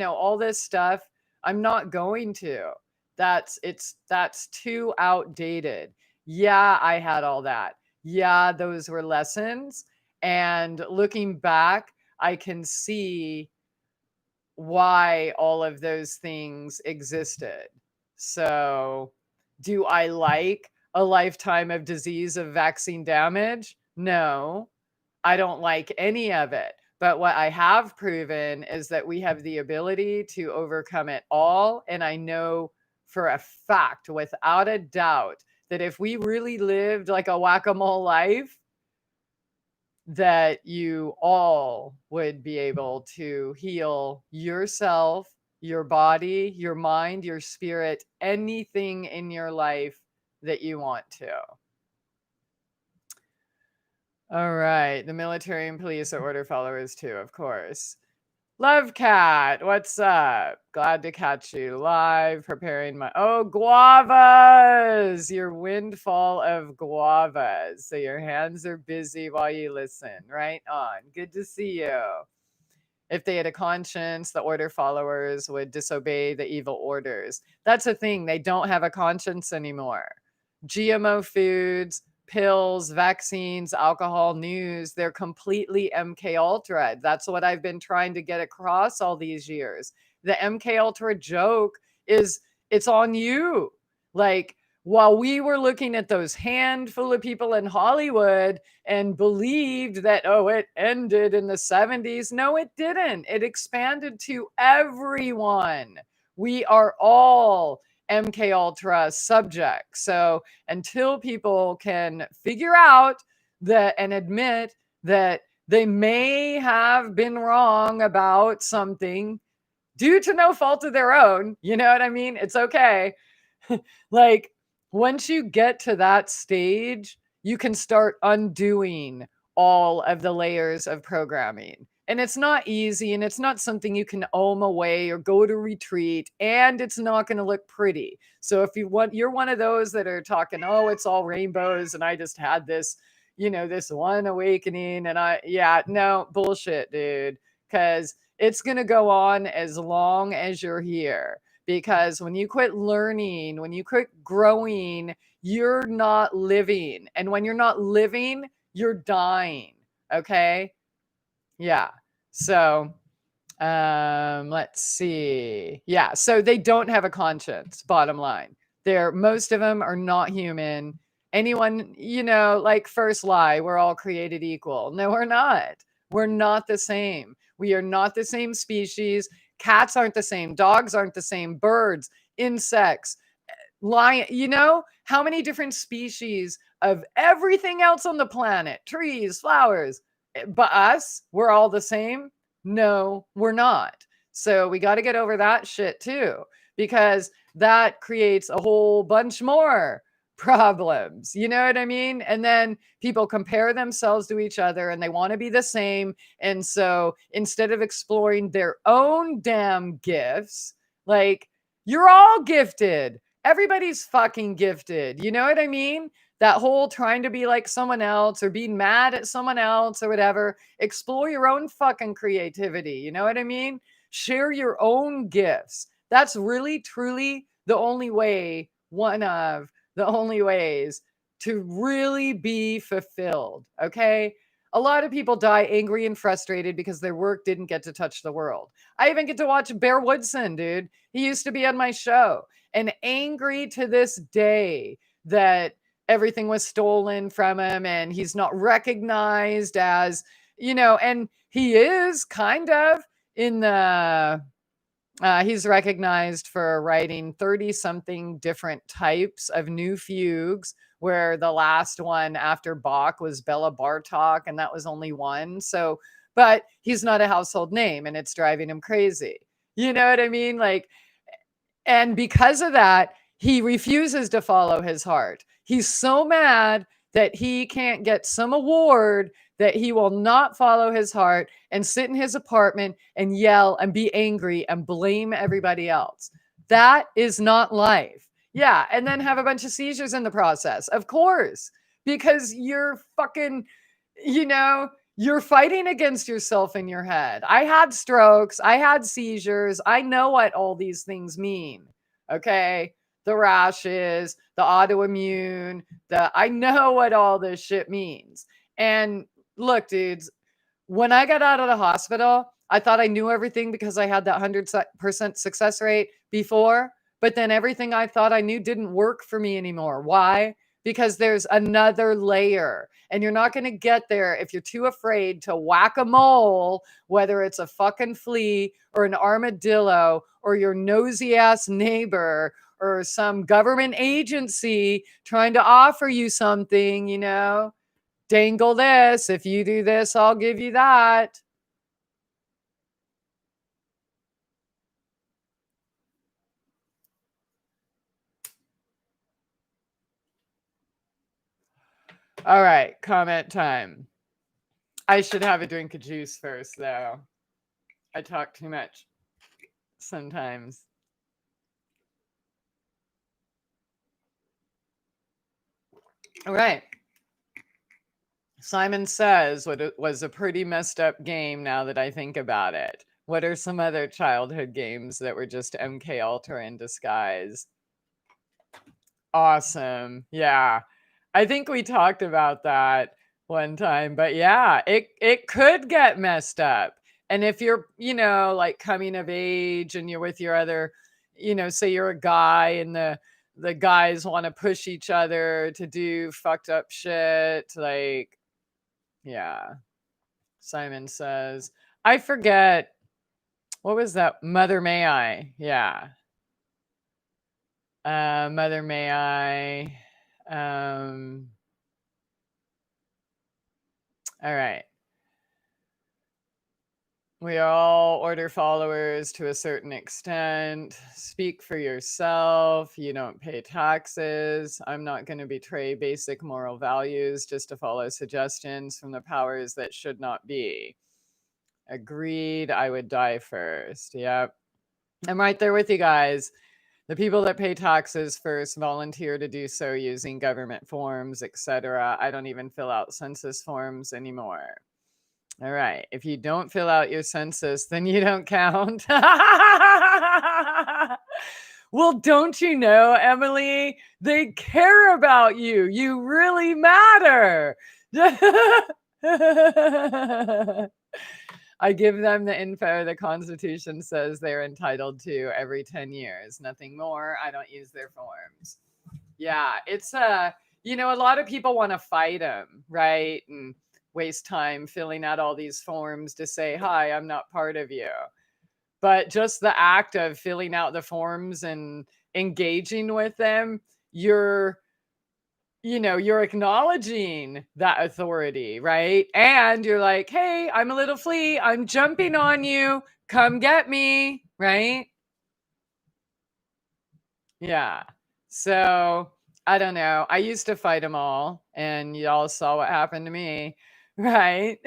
all this stuff. I'm not going to. That's too outdated. Yeah, I had all that. Yeah, those were lessons. And looking back, I can see why all of those things existed. So, do I like a lifetime of disease of vaccine damage? No, I don't like any of it. But what I have proven is that we have the ability to overcome it all. And I know for a fact, without a doubt, that if we really lived like a whack a mole life, that you all would be able to heal yourself, your body, your mind, your spirit, anything in your life that you want to. All right. The military and police are order followers too, of course. Love Cat, what's up? Glad to catch you live. Preparing guavas! Your windfall of guavas. So your hands are busy while you listen. Right on. Good to see you. If they had a conscience, the order followers would disobey the evil orders. That's the thing. They don't have a conscience anymore. GMO foods, pills, vaccines, alcohol, news, they're completely MK Ultra. That's what I've been trying to get across all these years. The MK Ultra joke is it's on you. Like, while we were looking at those handful of people in Hollywood and believed that, it ended in the 70s. No, it didn't. It expanded to everyone. We are all MK Ultra subjects. So until people can figure out that and admit that they may have been wrong about something due to no fault of their own, you know what I mean? It's okay. Like, once you get to that stage, you can start undoing all of the layers of programming. And it's not easy, and it's not something you can ohm away or go to retreat, and it's not going to look pretty. So if you're one of those that are talking, it's all rainbows, and I just had this, this one awakening, and no, bullshit, dude, because it's going to go on as long as you're here. Because when you quit learning, when you quit growing, you're not living. And when you're not living, you're dying. Okay? Yeah. So, let's see. Yeah. So they don't have a conscience, bottom line. Most of them are not human. Anyone, like first lie, we're all created equal. No, we're not. We're not the same. We are not the same species. Cats aren't the same. Dogs aren't the same. Birds, insects, lion. How many different species of everything else on the planet, trees, flowers, but us, we're all the same? No, we're not. So we got to get over that shit too, because that creates a whole bunch more problems. You know what I mean? And then people compare themselves to each other and they want to be the same. And so instead of exploring their own damn gifts, like, you're all gifted. Everybody's fucking gifted. You know what I mean? That whole trying to be like someone else or being mad at someone else or whatever. Explore your own fucking creativity. You know what I mean? Share your own gifts. That's really, truly the only way, one of the only ways to really be fulfilled. Okay? A lot of people die angry and frustrated because their work didn't get to touch the world. I even get to watch Bear Woodson, dude. He used to be on my show. and angry to this day that everything was stolen from him and he's not recognized as, and he is kind of in the he's recognized for writing 30 something different types of new fugues, where the last one after Bach was Bella Bartok, and that was only one. So, but he's not a household name and it's driving him crazy. You know what I mean? Like, and because of that, he refuses to follow his heart. He's so mad that he can't get some award that he will not follow his heart and sit in his apartment and yell and be angry and blame everybody else. That is not life. Yeah. And then have a bunch of seizures in the process. Of course, because you're fucking, you know, you're fighting against yourself in your head. I had strokes, I had seizures. I know what all these things mean. Okay. The rashes, the autoimmune, I know what all this shit means. And look, dudes, when I got out of the hospital, I thought I knew everything because I had that 100% success rate before. But then everything I thought I knew didn't work for me anymore. Why? Because there's another layer. And you're not going to get there if you're too afraid to whack a mole, whether it's a fucking flea or an armadillo or your nosy ass neighbor or some government agency trying to offer you something, dangle this. If you do this, I'll give you that. All right, comment time. I should have a drink of juice first, though. I talk too much sometimes. All right. Simon says what it was a pretty messed up game now that I think about it. What are some other childhood games that were just MK Ultra in disguise? Awesome. Yeah. I think we talked about that one time, but yeah, it could get messed up. And if you're, like coming of age and you're with your other, say you're a guy and the guys want to push each other to do fucked up shit, like, yeah. Simon says, I forget, what was that? Mother May I? Yeah. Mother May I. All right. We all order followers to a certain extent. Speak for yourself. You don't pay taxes. I'm not going to betray basic moral values just to follow suggestions from the powers that should not be. Agreed. I would die first. Yep. I'm right there with you guys. The people that pay taxes first volunteer to do so using government forms, etc. I don't even fill out census forms anymore. All right. If you don't fill out your census, then you don't count. Well, don't you know, Emily? They care about you. You really matter. I give them the info the Constitution says they're entitled to every 10 years. Nothing more. I don't use their forms. Yeah, it's a lot of people want to fight them, right? And waste time filling out all these forms to say, hi, I'm not part of you. But just the act of filling out the forms and engaging with them, you're acknowledging that authority, right? And you're like, hey, I'm a little flea. I'm jumping on you. Come get me, right? Yeah. So I don't know. I used to fight them all, and y'all saw what happened to me, right?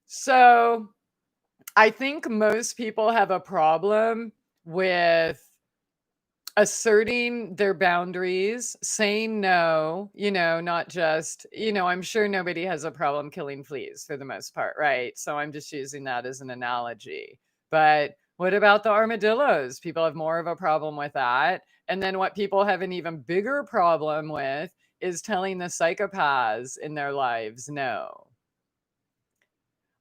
So I think most people have a problem with asserting their boundaries, saying no, not just, I'm sure nobody has a problem killing fleas for the most part, right? So I'm just using that as an analogy. But what about the armadillos? People have more of a problem with that. And then what people have an even bigger problem with is telling the psychopaths in their lives no.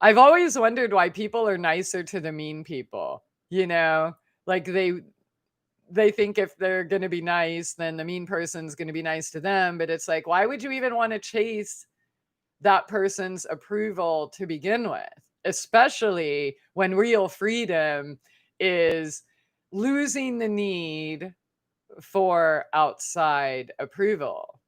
I've always wondered why people are nicer to the mean people, you know? Like they think if they're going to be nice, then the mean person's going to be nice to them, but it's like why would you even want to chase that person's approval to begin with? Especially when real freedom is losing the need for outside approval.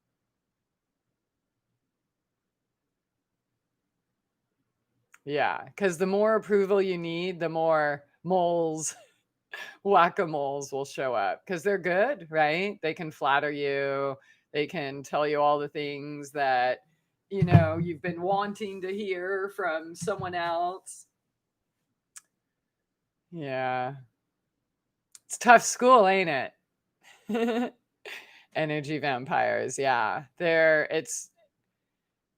Yeah, because the more approval you need, the more moles, whack-a-moles will show up because they're good, right? They can flatter you, they can tell you all the things that, you've been wanting to hear from someone else. Yeah. It's tough school, ain't it? Energy vampires, yeah.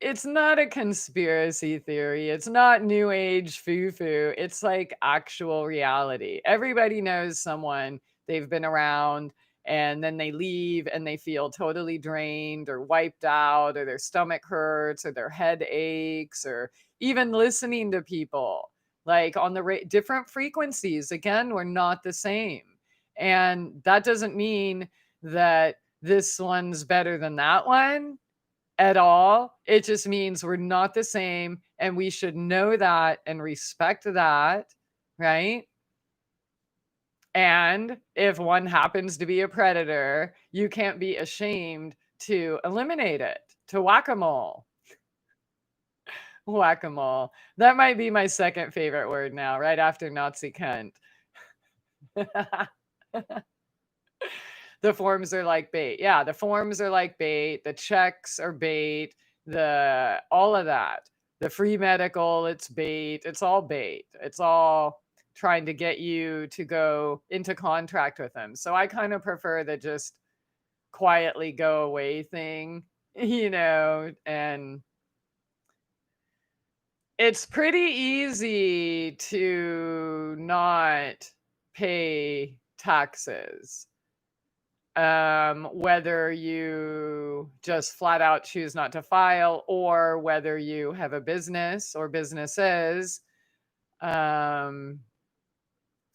It's not a conspiracy theory. It's not new age foo-foo. It's like actual reality. Everybody knows someone, they've been around and then they leave and they feel totally drained or wiped out or their stomach hurts or their head aches or even listening to people like on the different frequencies. Again, we're not the same. And that doesn't mean that this one's better than that one at all. It just means we're not the same and we should know that and respect that, right? And if one happens to be a predator, you can't be ashamed to eliminate it, to whack-a-mole. Whack-a-mole. That might be my second favorite word now, right after Nazi cunt. The forms are like bait. Yeah, the forms are like bait. The checks are bait. All of that. The free medical, it's bait. It's all bait. It's all trying to get you to go into contract with them. So I kind of prefer the just quietly go away thing, and it's pretty easy to not pay taxes. Whether you just flat out choose not to file or whether you have a business or businesses, um,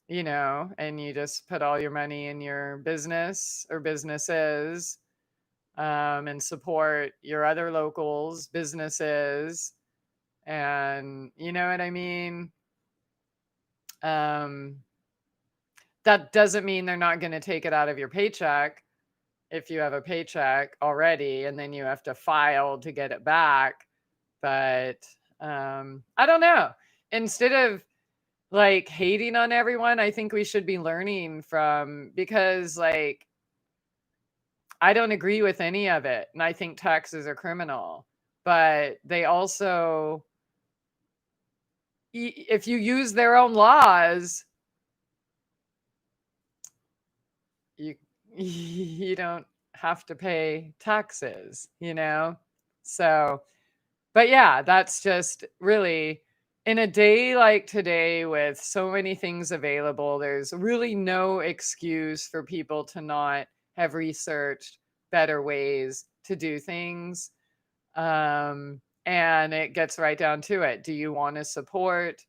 and you just put all your money in your business or businesses, and support your other locals, businesses. And you know what I mean? Um, that doesn't mean they're not going to take it out of your paycheck if you have a paycheck already and then you have to file to get it back. But I don't know. Instead of like hating on everyone, I think we should be learning from, because like I don't agree with any of it. And I think taxes are criminal, but they also, if you use their own laws, you you don't have to pay taxes, So, but yeah, that's just really in a day like today with so many things available, there's really no excuse for people to not have researched better ways to do things. And it gets right down to it. Do you want to support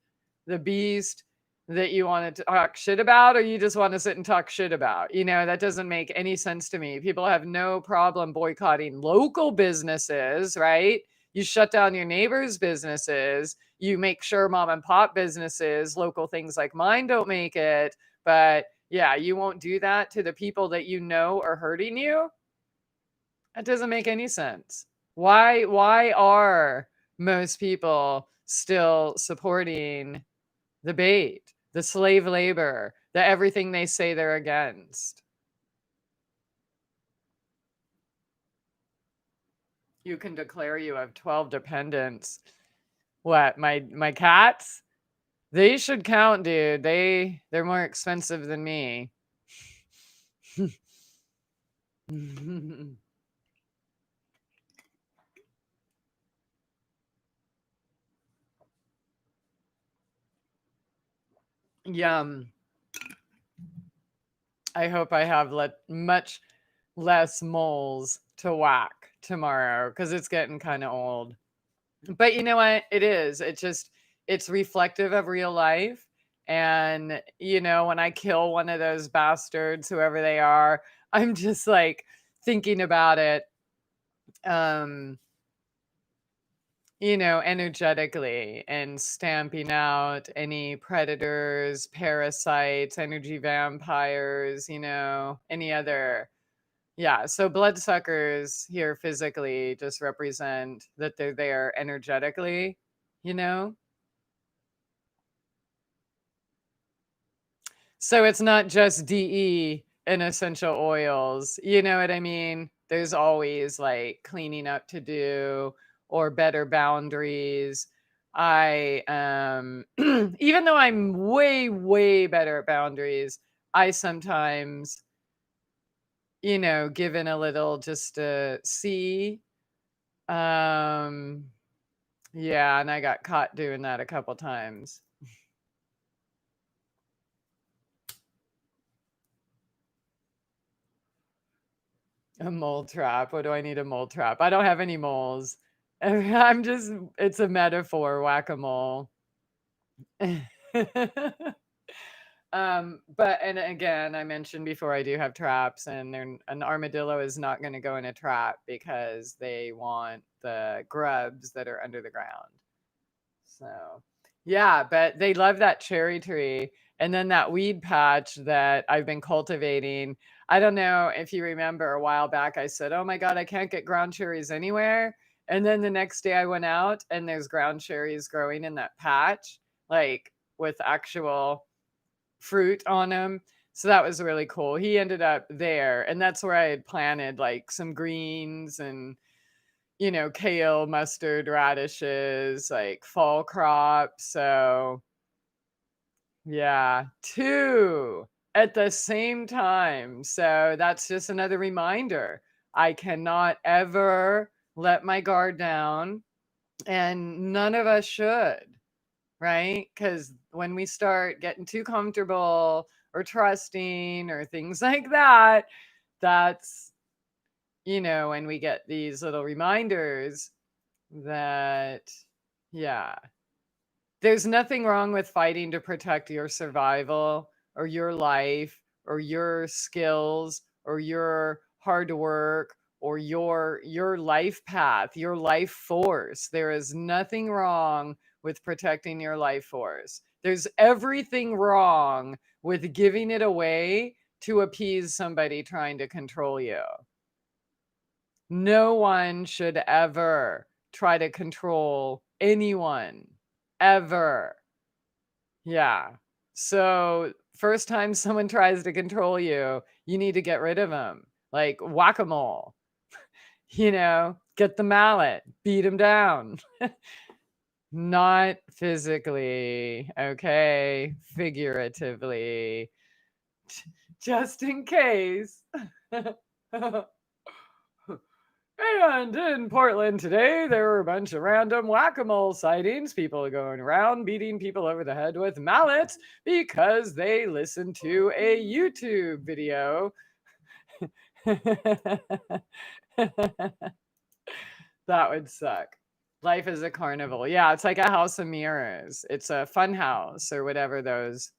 the beast that you want to talk shit about, or you just want to sit and talk shit about? That doesn't make any sense to me. People have no problem boycotting local businesses, right? You shut down your neighbors' businesses. You make sure mom and pop businesses, local things like mine, don't make it. But yeah, you won't do that to the people that you know are hurting you. That doesn't make any sense. Why are most people still supporting the bait, the slave labor, the everything they say they're against? You can declare you have 12 dependents. What, my cats? They should count, dude. They're more expensive than me. Yum. I hope I have much less moles to whack tomorrow because it's getting kind of old. But you know what? It is. It just, it's reflective of real life. And, when I kill one of those bastards, whoever they are, I'm just like thinking about it, um, energetically and stamping out any predators, parasites, energy vampires, any other. Yeah. So bloodsuckers here physically just represent that they're there energetically, you know? So it's not just DE and essential oils, you know what I mean? There's always like cleaning up to do or better boundaries. I even though I'm way way better at boundaries, I sometimes, given a little just to see. Um yeah, and I got caught doing that a couple times. A mole trap. What do I need a mole trap? I don't have any moles. I'm just, it's a metaphor, whack-a-mole. But and again, I mentioned before I do have traps, and an armadillo is not going to go in a trap because they want the grubs that are under the ground. So, yeah, but they love that cherry tree. And then that weed patch that I've been cultivating. I don't know if you remember a while back, I said, oh my God, I can't get ground cherries anywhere. And then the next day I went out and there's ground cherries growing in that patch, like with actual fruit on them. So that was really cool. He ended up there. And that's where I had planted like some greens and kale, mustard, radishes, like fall crop. So, yeah, two at the same time. So, that's just another reminder. I cannot ever let my guard down, and none of us should, right? Because when we start getting too comfortable or trusting or things like that, that's, when we get these little reminders that, yeah, there's nothing wrong with fighting to protect your survival or your life or your skills or your hard work or your life path, your life force. There is nothing wrong with protecting your life force. There's everything wrong with giving it away to appease somebody trying to control you. No one should ever try to control anyone, ever. Yeah. So, first time someone tries to control you, you need to get rid of them. Like whack-a-mole, get the mallet, beat them down. Not physically, okay? Figuratively, just in case. And in Portland today, there were a bunch of random whack-a-mole sightings. People going around beating people over the head with mallets because they listened to a YouTube video. That would suck. Life is a carnival. Yeah, it's like a house of mirrors. It's a fun house or whatever those,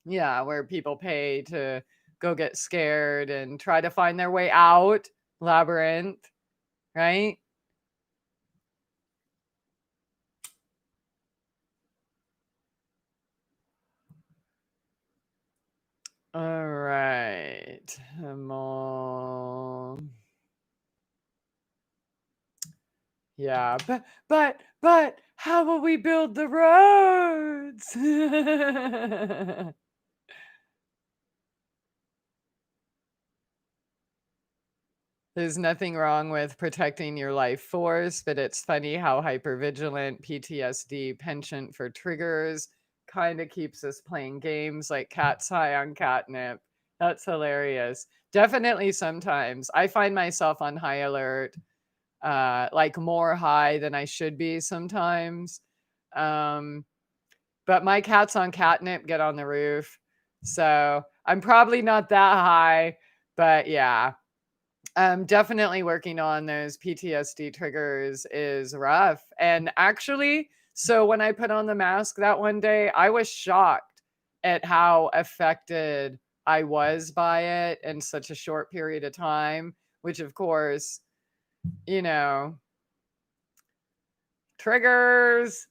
yeah, where people pay to go get scared and try to find their way out. Labyrinth, right? All right. Yeah, but how will we build the roads? There's nothing wrong with protecting your life force, but it's funny how hypervigilant PTSD penchant for triggers kind of keeps us playing games like cat's high on catnip. That's hilarious. Definitely sometimes I find myself on high alert, like more high than I should be sometimes. Um, but my cats on catnip get on the roof. So I'm probably not that high, but yeah, definitely working on those PTSD triggers is rough. And actually, So when I put on the mask that one day, I was shocked at how affected I was by it in such a short period of time, which of course, you know, triggers.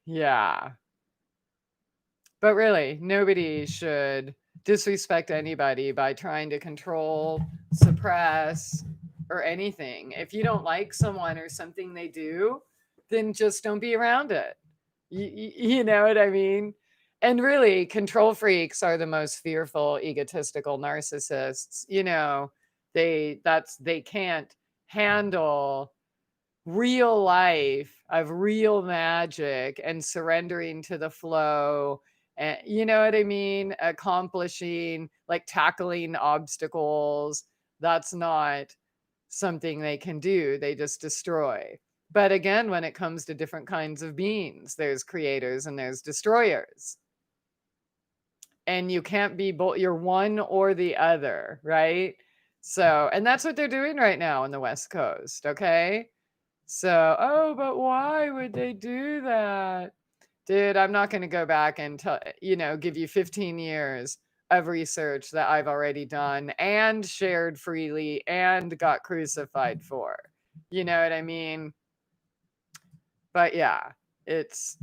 Yeah. But really, nobody should disrespect anybody by trying to control, suppress, or anything. If you don't like someone or something they do, then just don't be around it. You know what I mean? And really, control freaks are the most fearful, egotistical narcissists. They can't handle real life of real magic and surrendering to the flow, and you know what I mean, accomplishing, like tackling obstacles. That's not something they can do. They just destroy. But again, when it comes to different kinds of beings, there's creators and there's destroyers, and you can't be both. You're one or the other, right? So, and that's what they're doing right now on the West Coast. Okay. So, oh, but why would they do that? Dude, I'm not going to go back and give you 15 years of research that I've already done and shared freely and got crucified for. You know what I mean? But yeah, it's,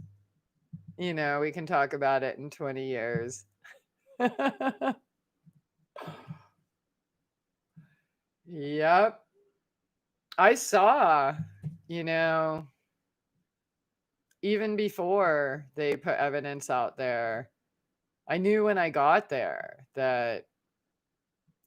we can talk about it in 20 years. Yep. I saw, you know, even before they put evidence out there, I knew when I got there that,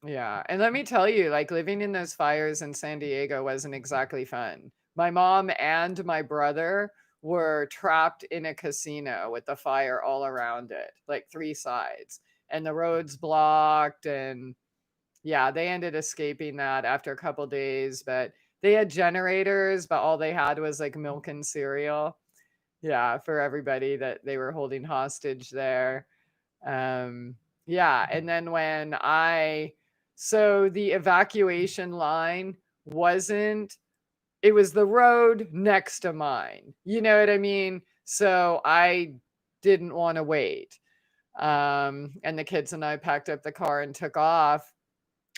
yeah. And let me tell you, like living in those fires in San Diego wasn't exactly fun. My mom and my brother were trapped in a casino with the fire all around it, like three sides, and the roads blocked. And yeah, they ended escaping that after a couple days, but they had generators, but all they had was like milk and cereal. Yeah, for everybody that they were holding hostage there. Um, yeah, and then so the evacuation line wasn't, it was the road next to mine. You know what I mean? So I didn't want to wait. And the kids and I packed up the car and took off.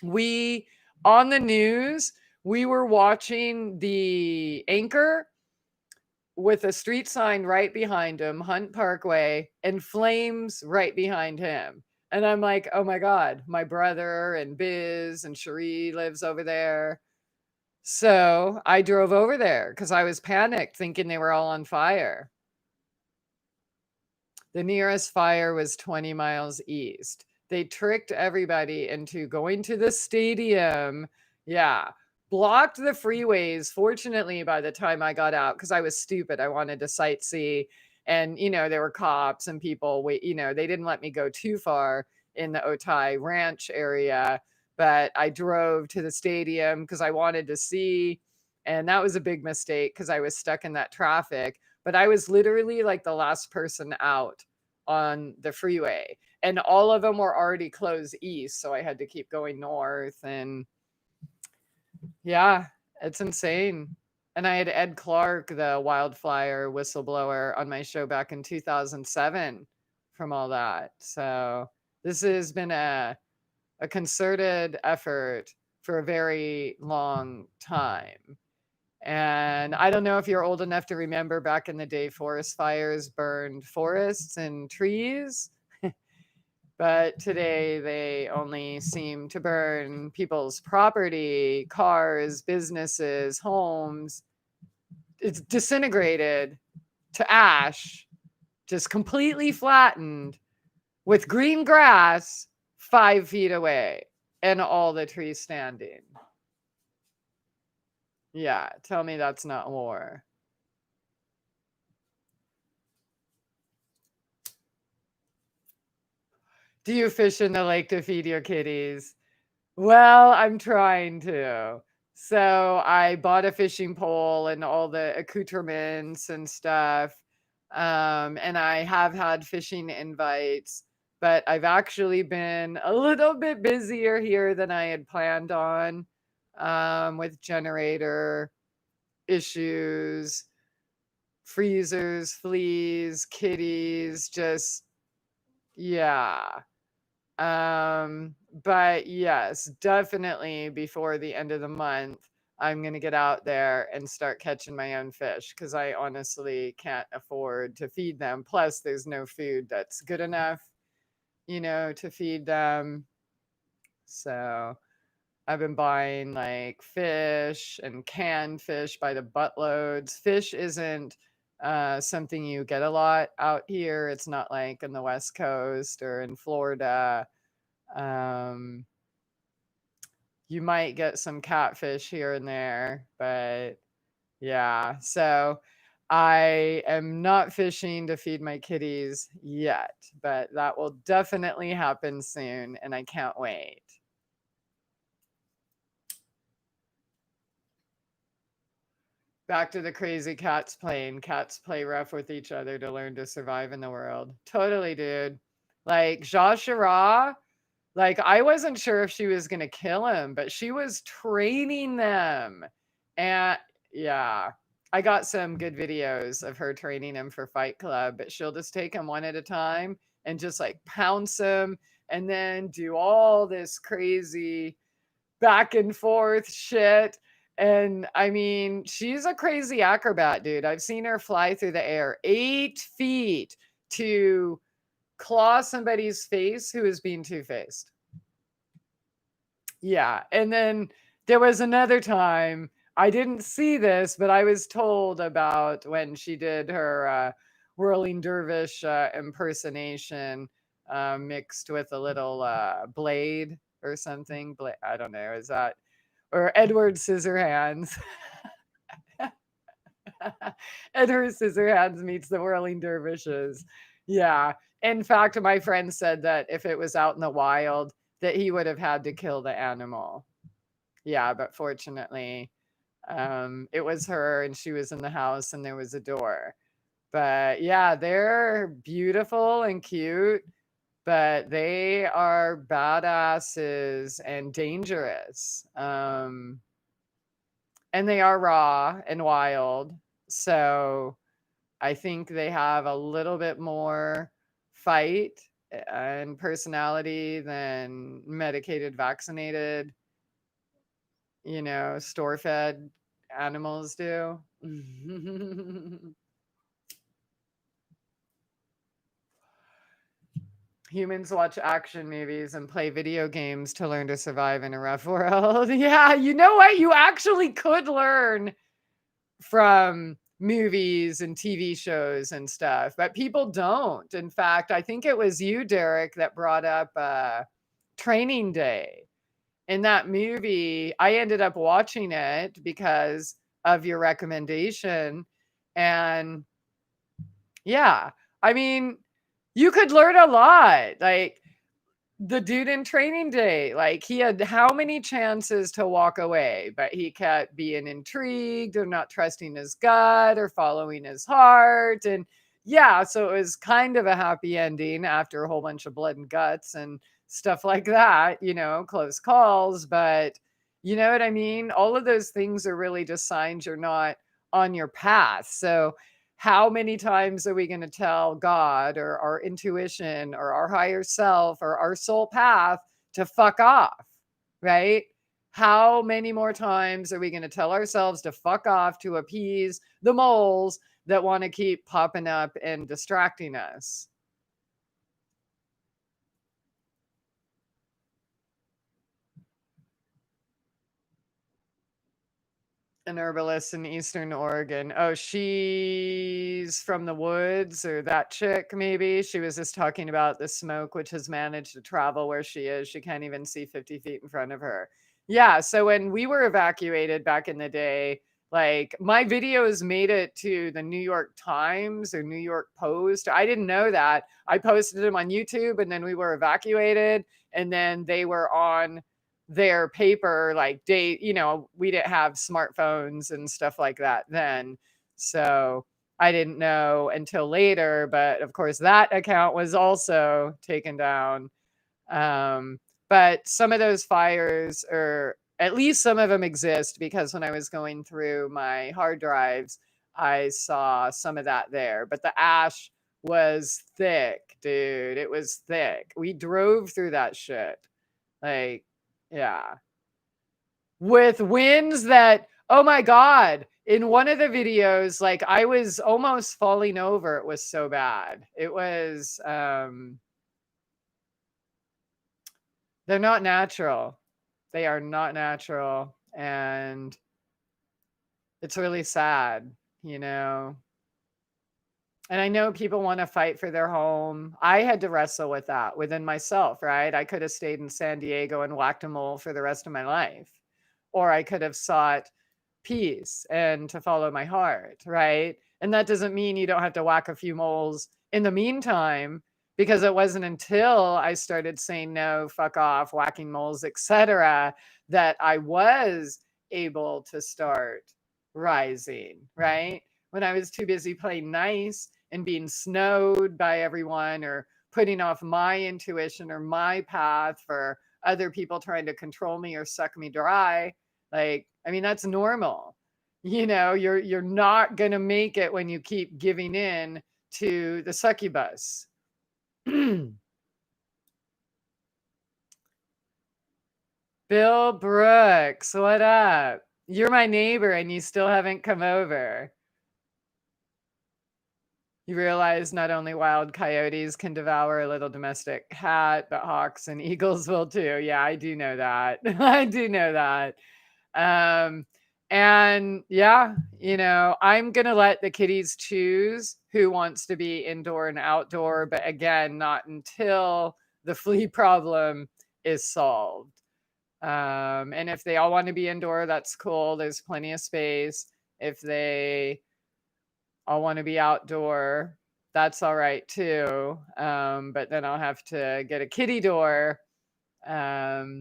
We, on the news, we were watching the anchor with a street sign right behind him, Hunt Parkway, and flames right behind him. And I'm like, oh my God, my brother and Biz and Cherie lives over there. So I drove over there because I was panicked thinking they were all on fire. The nearest fire was 20 miles east. They tricked everybody into going to the stadium. Yeah. Blocked the freeways. Fortunately, by the time I got out, because I was stupid, I wanted to sightsee. And, there were cops and people. They didn't let me go too far in the Otay Ranch area, but I drove to the stadium because I wanted to see. And that was a big mistake because I was stuck in that traffic. But I was literally like the last person out on the freeway, and all of them were already closed east. So I had to keep going north. And yeah, it's insane. And I had Ed Clark, the wildfire whistleblower, on my show back in 2007 from all that. So this has been a concerted effort for a very long time. And I don't know if you're old enough to remember back in the day, forest fires burned forests and trees. But today they only seem to burn people's property, cars, businesses, homes. It's disintegrated to ash, just completely flattened with green grass 5 feet away and all the trees standing. Yeah, tell me that's not war. Do you fish in the lake to feed your kitties? Well, I'm trying to. So I bought a fishing pole and all the accoutrements and stuff. And I have had fishing invites, but I've actually been a little bit busier here than I had planned on. with generator issues, freezers, fleas, kitties, just yeah. But yes, definitely before the end of the month, I'm going to get out there and start catching my own fish because I honestly can't afford to feed them. Plus, there's no food that's good enough, to feed them. So I've been buying like fish and canned fish by the buttloads. Fish isn't something you get a lot out here. It's not like in the West Coast or in Florida. Um, you might get some catfish here and there, but yeah. So I am not fishing to feed my kitties yet, but that will definitely happen soon, and I can't wait. Back to the crazy cats playing. Cats play rough with each other to learn to survive in the world. Totally, dude. Like Joshua, like I wasn't sure if she was gonna kill him, but she was training them. And yeah, I got some good videos of her training him for Fight Club, but she'll just take him one at a time and just like pounce him and then do all this crazy back and forth shit. And I mean, she's a crazy acrobat, dude. I've seen her fly through the air 8 feet to claw somebody's face who is being two-faced. Yeah. And then there was another time, I didn't see this, but I was told about when she did her whirling dervish impersonation mixed with a little blade or something. I don't know. Is that or Edward Scissorhands? Edward Scissorhands meets the whirling dervishes. Yeah. In fact, my friend said that if it was out in the wild, that he would have had to kill the animal. Yeah, but fortunately, it was her and she was in the house and there was a door. But yeah, they're beautiful and cute, but they are badasses and dangerous. And they are raw and wild. So I think they have a little bit more fight and personality than medicated, vaccinated, store fed animals do. Humans watch action movies and play video games to learn to survive in a rough world. Yeah, you know what? You actually could learn from movies and TV shows and stuff, but people don't. In fact, I think it was you, Derek, that brought up Training Day. In that movie, I ended up watching it because of your recommendation. And yeah, I mean, you could learn a lot. Like the dude in Training Day, like he had how many chances to walk away, but he kept being intrigued or not trusting his gut or following his heart. And yeah, so it was kind of a happy ending after a whole bunch of blood and guts and stuff like that, close calls. But you know what I mean? All of those things are really just signs you're not on your path. So how many times are we going to tell God or our intuition or our higher self or our soul path to fuck off? Right? How many more times are we going to tell ourselves to fuck off to appease the moles that want to keep popping up and distracting us? An herbalist in Eastern Oregon. Oh, she's from the woods, or that chick, maybe. She was just talking about the smoke, which has managed to travel where she is. She can't even see 50 feet in front of her. Yeah. So when we were evacuated back in the day, like my videos made it to the New York Times or New York Post. I didn't know that. I posted them on YouTube and then we were evacuated and then they were on their paper like date, we didn't have smartphones and stuff like that then. So I didn't know until later, but of course that account was also taken down. But some of those fires are at least some of them exist, because when I was going through my hard drives, I saw some of that there. But the ash was thick, dude. It was thick. We drove through that shit. Like, yeah. With winds that, oh my God, in one of the videos, like I was almost falling over. It was so bad. It was, they're not natural. They are not natural. And it's really sad, you know. And I know people want to fight for their home. I had to wrestle with that within myself, right? I could have stayed in San Diego and whacked a mole for the rest of my life. Or I could have sought peace and to follow my heart, right? And that doesn't mean you don't have to whack a few moles in the meantime, because it wasn't until I started saying no, fuck off, whacking moles, etc., that I was able to start rising, right? When I was too busy playing nice and being snowed by everyone, or putting off my intuition or my path for other people trying to control me or suck me dry. Like, I mean, that's normal. You know, you're not going to make it when you keep giving in to the succubus. Bill Brooks, what up? You're my neighbor and you still haven't come over. You realize not only wild coyotes can devour a little domestic cat, but hawks and eagles will too. Yeah, I do know that. I do know that. And yeah, you know, I'm going to let the kitties choose who wants to be indoor and outdoor, but again, not until the flea problem is solved. And if they all want to be indoor, that's cool. There's plenty of space. If they all want to be outdoor, that's all right too. But then I'll have to get a kitty door. Yeah.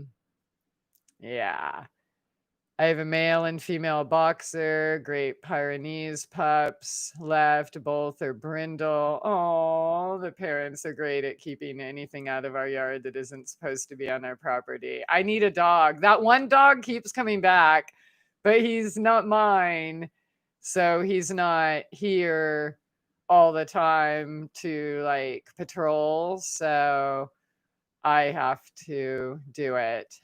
I have a male and female boxer, Great Pyrenees pups left. Both are brindle. Oh, the parents are great at keeping anything out of our yard that isn't supposed to be on our property. I need a dog. That one dog keeps coming back, but he's not mine. So he's not here all the time to like patrol. So I have to do it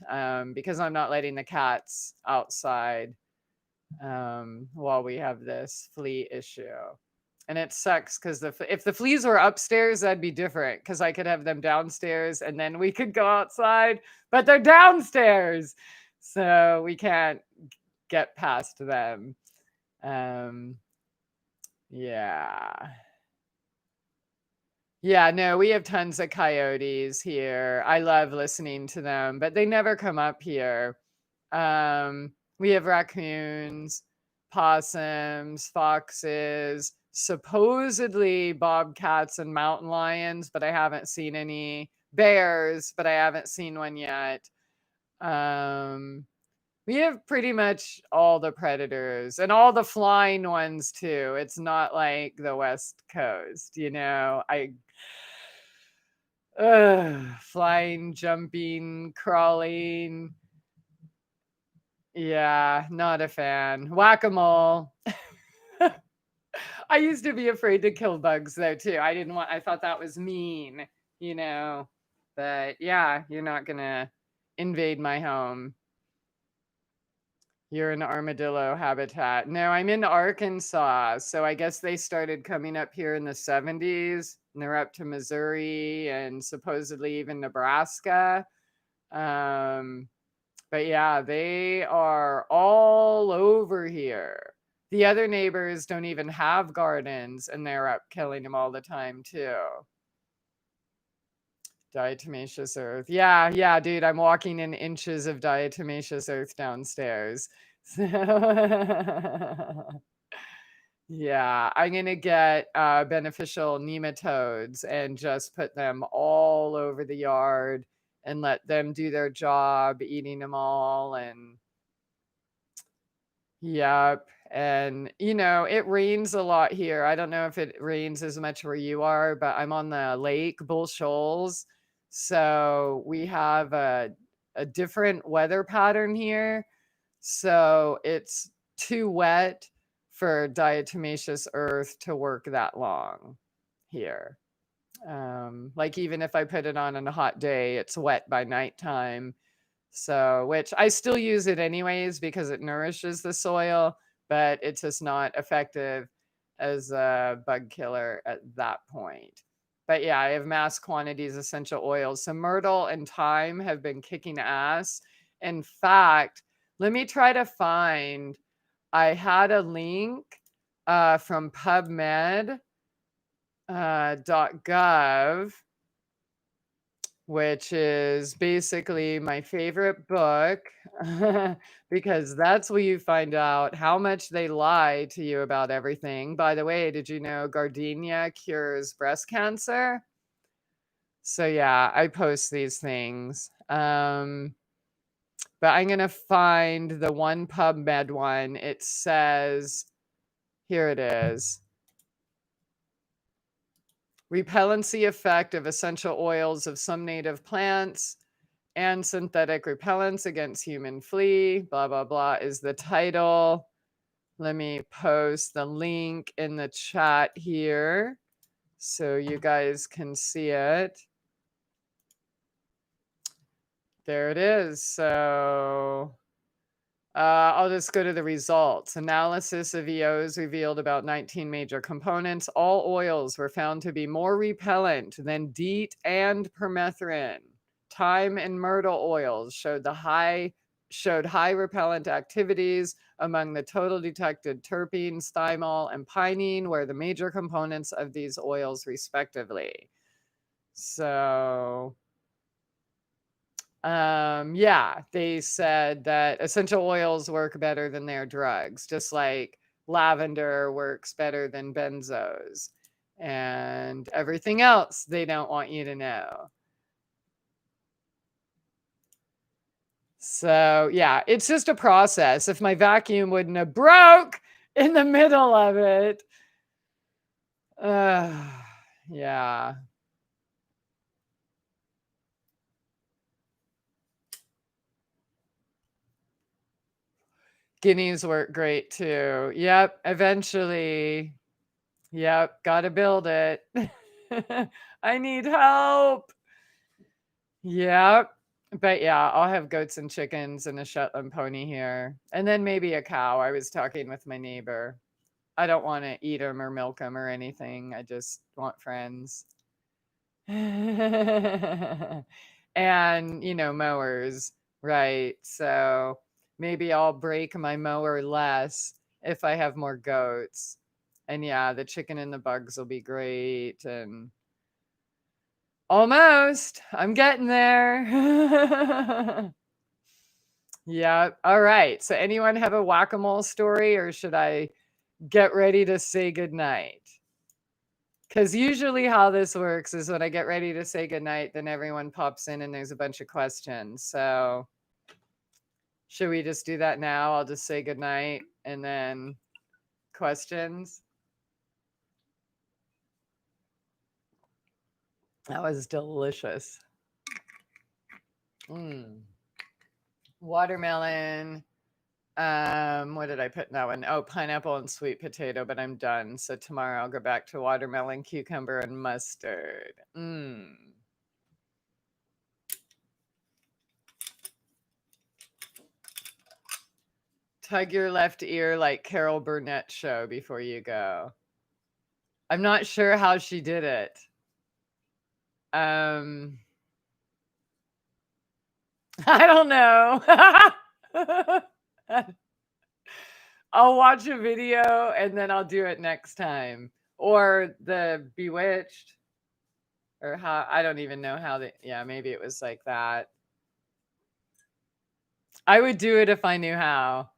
because I'm not letting the cats outside while we have this flea issue. And it sucks because if the fleas were upstairs, that'd be different, because I could have them downstairs and then we could go outside, but they're downstairs. So we can't get past them. Yeah. Yeah, no, we have tons of coyotes here. I love listening to them, but they never come up here. We have raccoons, possums, foxes, supposedly bobcats and mountain lions, but I haven't seen any bears, but I haven't seen one yet. We have pretty much all the predators and all the flying ones too. It's not like the West Coast, you know. Flying, jumping, crawling. Yeah, not a fan. Whack-a-mole. I used to be afraid to kill bugs though too. I thought that was mean, you know. But yeah, you're not gonna invade my home. You're in armadillo habitat. No, I'm in Arkansas. So I guess they started coming up here in the 70s, and they're up to Missouri and supposedly even Nebraska. But yeah, they are all over here. The other neighbors don't even have gardens, and they're up killing them all the time too. Diatomaceous earth. Yeah, dude, I'm walking in inches of diatomaceous earth downstairs. Yeah, I'm gonna get beneficial nematodes and just put them all over the yard and let them do their job, eating them all. And yep. And you know, it rains a lot here. I don't know if it rains as much where you are, but I'm on the lake, Bull Shoals. So we have a a different weather pattern here. So it's too wet for diatomaceous earth to work that long here. Like even if I put it on a hot day, it's wet by nighttime. So, which I still use it anyways because it nourishes the soil, but it's just not effective as a bug killer at that point. But yeah, I have mass quantities essential oils. So myrtle and thyme have been kicking ass. In fact, let me try to find, I had a link from PubMed .gov, which is basically my favorite book because that's where you find out how much they lie to you about everything. By the way, did you know gardenia cures breast cancer? So yeah, I post these things. But I'm going to find the one PubMed one. It says, here it is. Repellency effect of essential oils of some native plants and synthetic repellents against human flea, blah, blah, blah, is the title. Let me post the link in the chat here so you guys can see it. There it is. So I'll just go to the results. Analysis of EOs revealed about 19 major components. All oils were found to be more repellent than DEET and permethrin. Thyme and myrtle oils showed high repellent activities among the total detected terpenes, thymol, and pinene, were the major components of these oils, respectively. So yeah, they said that essential oils work better than their drugs, just like lavender works better than benzos and everything else they don't want you to know. So yeah, it's just a process. If my vacuum wouldn't have broke in the middle of it, yeah. Guineas work great too. Yep, eventually. Yep, gotta build it. I need help. Yep. But yeah, I'll have goats and chickens and a Shetland pony here. And then maybe a cow. I was talking with my neighbor. I don't want to eat them or milk them or anything. I just want friends. And, mowers, right? So maybe I'll break my mower less if I have more goats. And yeah, the chicken and the bugs will be great. And almost, I'm getting there. Yeah. All right. So anyone have a whack-a-mole story, or should I get ready to say goodnight? Because usually how this works is when I get ready to say goodnight, then everyone pops in and there's a bunch of questions. So should we just do that now? I'll just say goodnight and then questions. That was delicious. Watermelon. What did I put in that one? Oh, pineapple and sweet potato, but I'm done. So tomorrow I'll go back to watermelon, cucumber, and mustard. Tug your left ear like Carol Burnett show before you go. I'm not sure how she did it. I don't know. I'll watch a video and then I'll do it next time. Or the Bewitched, or how, I don't even know how yeah, maybe it was like that. I would do it if I knew how.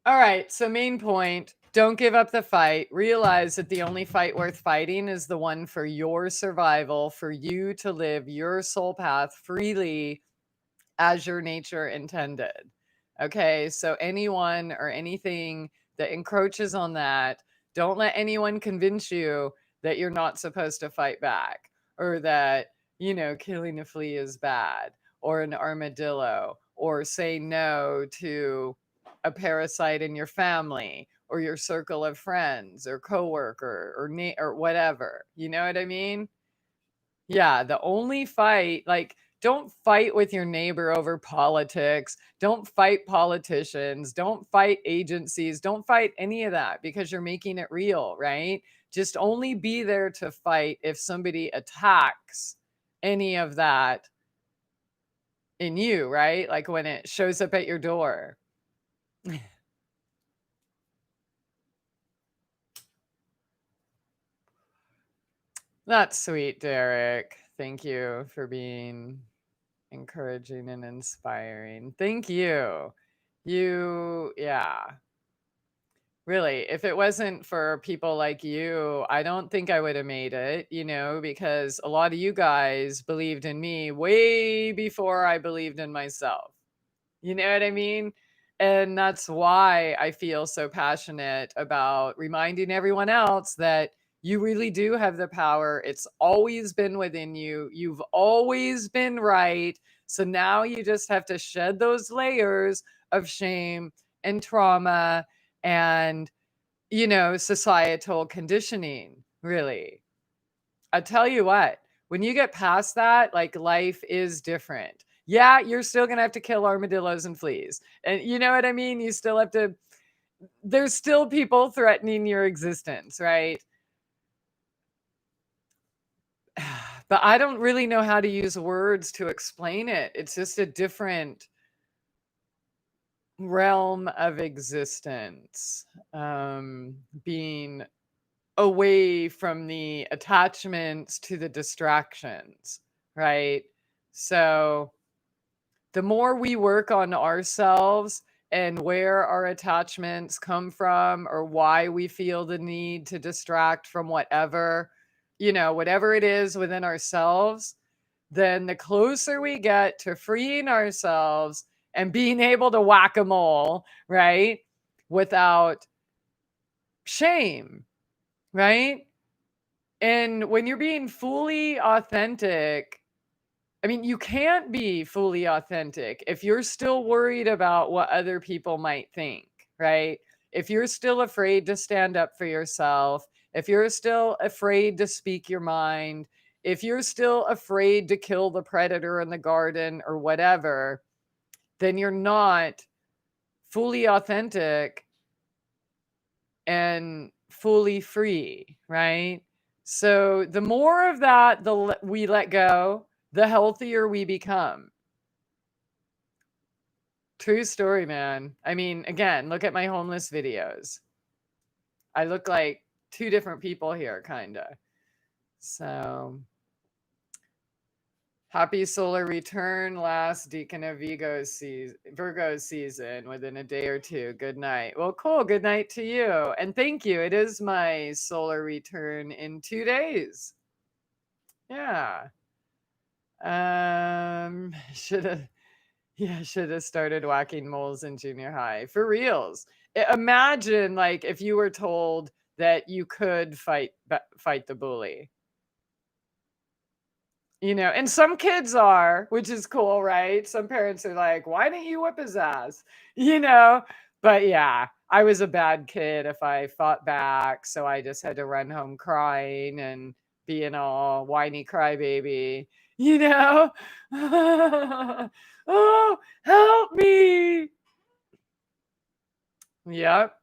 All right, so main point, don't give up the fight. Realize that the only fight worth fighting is the one for your survival, for you to live your soul path freely as your nature intended. Okay, so anyone or anything that encroaches on that. Don't let anyone convince you that you're not supposed to fight back, or that, killing a flea is bad, or an armadillo, or say no to a parasite in your family or your circle of friends or coworker or whatever. You know what I mean? Yeah, the only fight, like, don't fight with your neighbor over politics. Don't fight politicians. Don't fight agencies. Don't fight any of that because you're making it real, right? Just only be there to fight if somebody attacks any of that in you, right? Like when it shows up at your door. That's sweet, Derek. Thank you for being encouraging and inspiring. Thank you. Yeah. Really, if it wasn't for people like you, I don't think I would have made it, because a lot of you guys believed in me way before I believed in myself. You know what I mean? And that's why I feel so passionate about reminding everyone else that you really do have the power. It's always been within you. You've always been right. So now you just have to shed those layers of shame and trauma and, societal conditioning, really. I tell you what, when you get past that, like, life is different. Yeah, you're still gonna have to kill armadillos and fleas. And you know what I mean? You still have to, there's still people threatening your existence, right? But I don't really know how to use words to explain it. It's just a different realm of existence. Being away from the attachments to the distractions, right? So the more we work on ourselves and where our attachments come from or why we feel the need to distract from whatever, whatever it is within ourselves, then the closer we get to freeing ourselves and being able to whack-a-mole, right? Without shame, right? And when you're being fully authentic, I mean, you can't be fully authentic if you're still worried about what other people might think, right? If you're still afraid to stand up for yourself, if you're still afraid to speak your mind, if you're still afraid to kill the predator in the garden or whatever, then you're not fully authentic and fully free, right? So the more of that we let go, the healthier we become. True story, man. I mean, again, look at my homeless videos. I look like two different people here, kinda. So happy solar return, last Deacon of Virgo season within a day or two. Good night. Well, cool. Good night to you. And thank you. It is my solar return in 2 days. Yeah. Should have started whacking moles in junior high. For reals. Imagine, like, if you were told that you could fight the bully. And some kids are, which is cool, right? Some parents are like, why didn't you whip his ass? You know? But yeah, I was a bad kid if I fought back. So I just had to run home crying and being all whiny crybaby, you know? Oh, help me. Yep.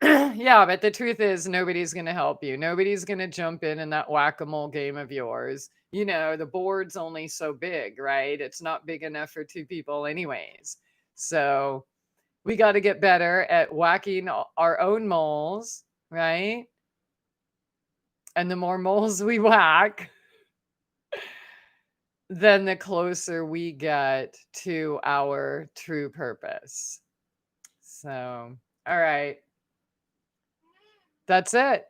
Yeah, but the truth is nobody's going to help you. Nobody's going to jump in that whack-a-mole game of yours. The board's only so big, right? It's not big enough for two people anyways. So we got to get better at whacking our own moles, right? And the more moles we whack, then the closer we get to our true purpose. So, all right. That's it.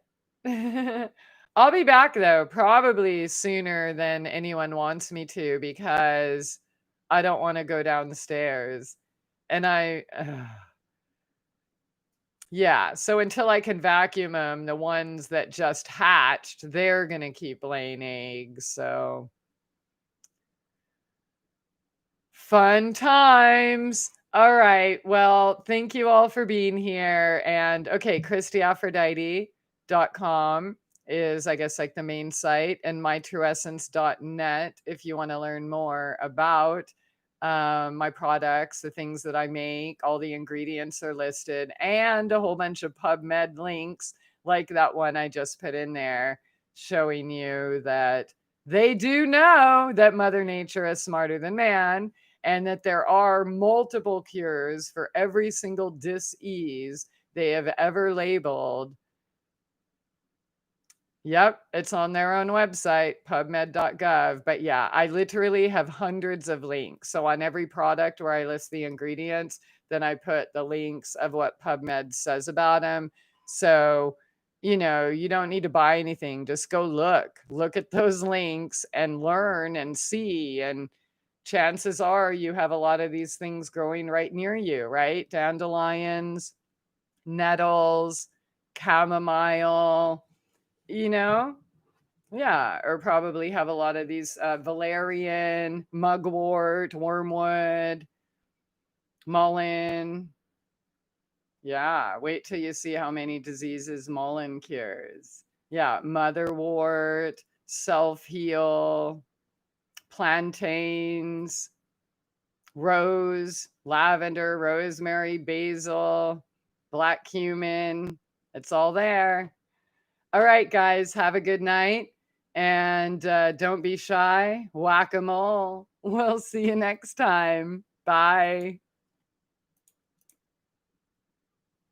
I'll be back though, probably sooner than anyone wants me to because I don't want to go down the stairs. And Yeah, so until I can vacuum them, the ones that just hatched, they're gonna keep laying eggs, so fun times. All right, well, thank you all for being here, and okay, ChristyAphrodite.com is, I guess, like, the main site, and mytrueessence.net if you wanna learn more about, my products, the things that I make, all the ingredients are listed, and a whole bunch of PubMed links, like that one I just put in there, showing you that they do know that Mother Nature is smarter than man, and that there are multiple cures for every single dis-ease they have ever labeled. Yep, it's on their own website, pubmed.gov. But yeah, I literally have hundreds of links. So on every product where I list the ingredients, then I put the links of what PubMed says about them. So, you don't need to buy anything. Just go look at those links and learn and see. And chances are you have a lot of these things growing right near you, right? Dandelions, nettles, chamomile, you know? Yeah, or probably have a lot of these valerian, mugwort, wormwood, mullein. Yeah, wait till you see how many diseases mullein cures. Yeah, motherwort, self heal, plantains, rose, lavender, rosemary, basil, black cumin. It's all there. All right, guys, have a good night. And don't be shy. Whack a mole. We'll see you next time. Bye.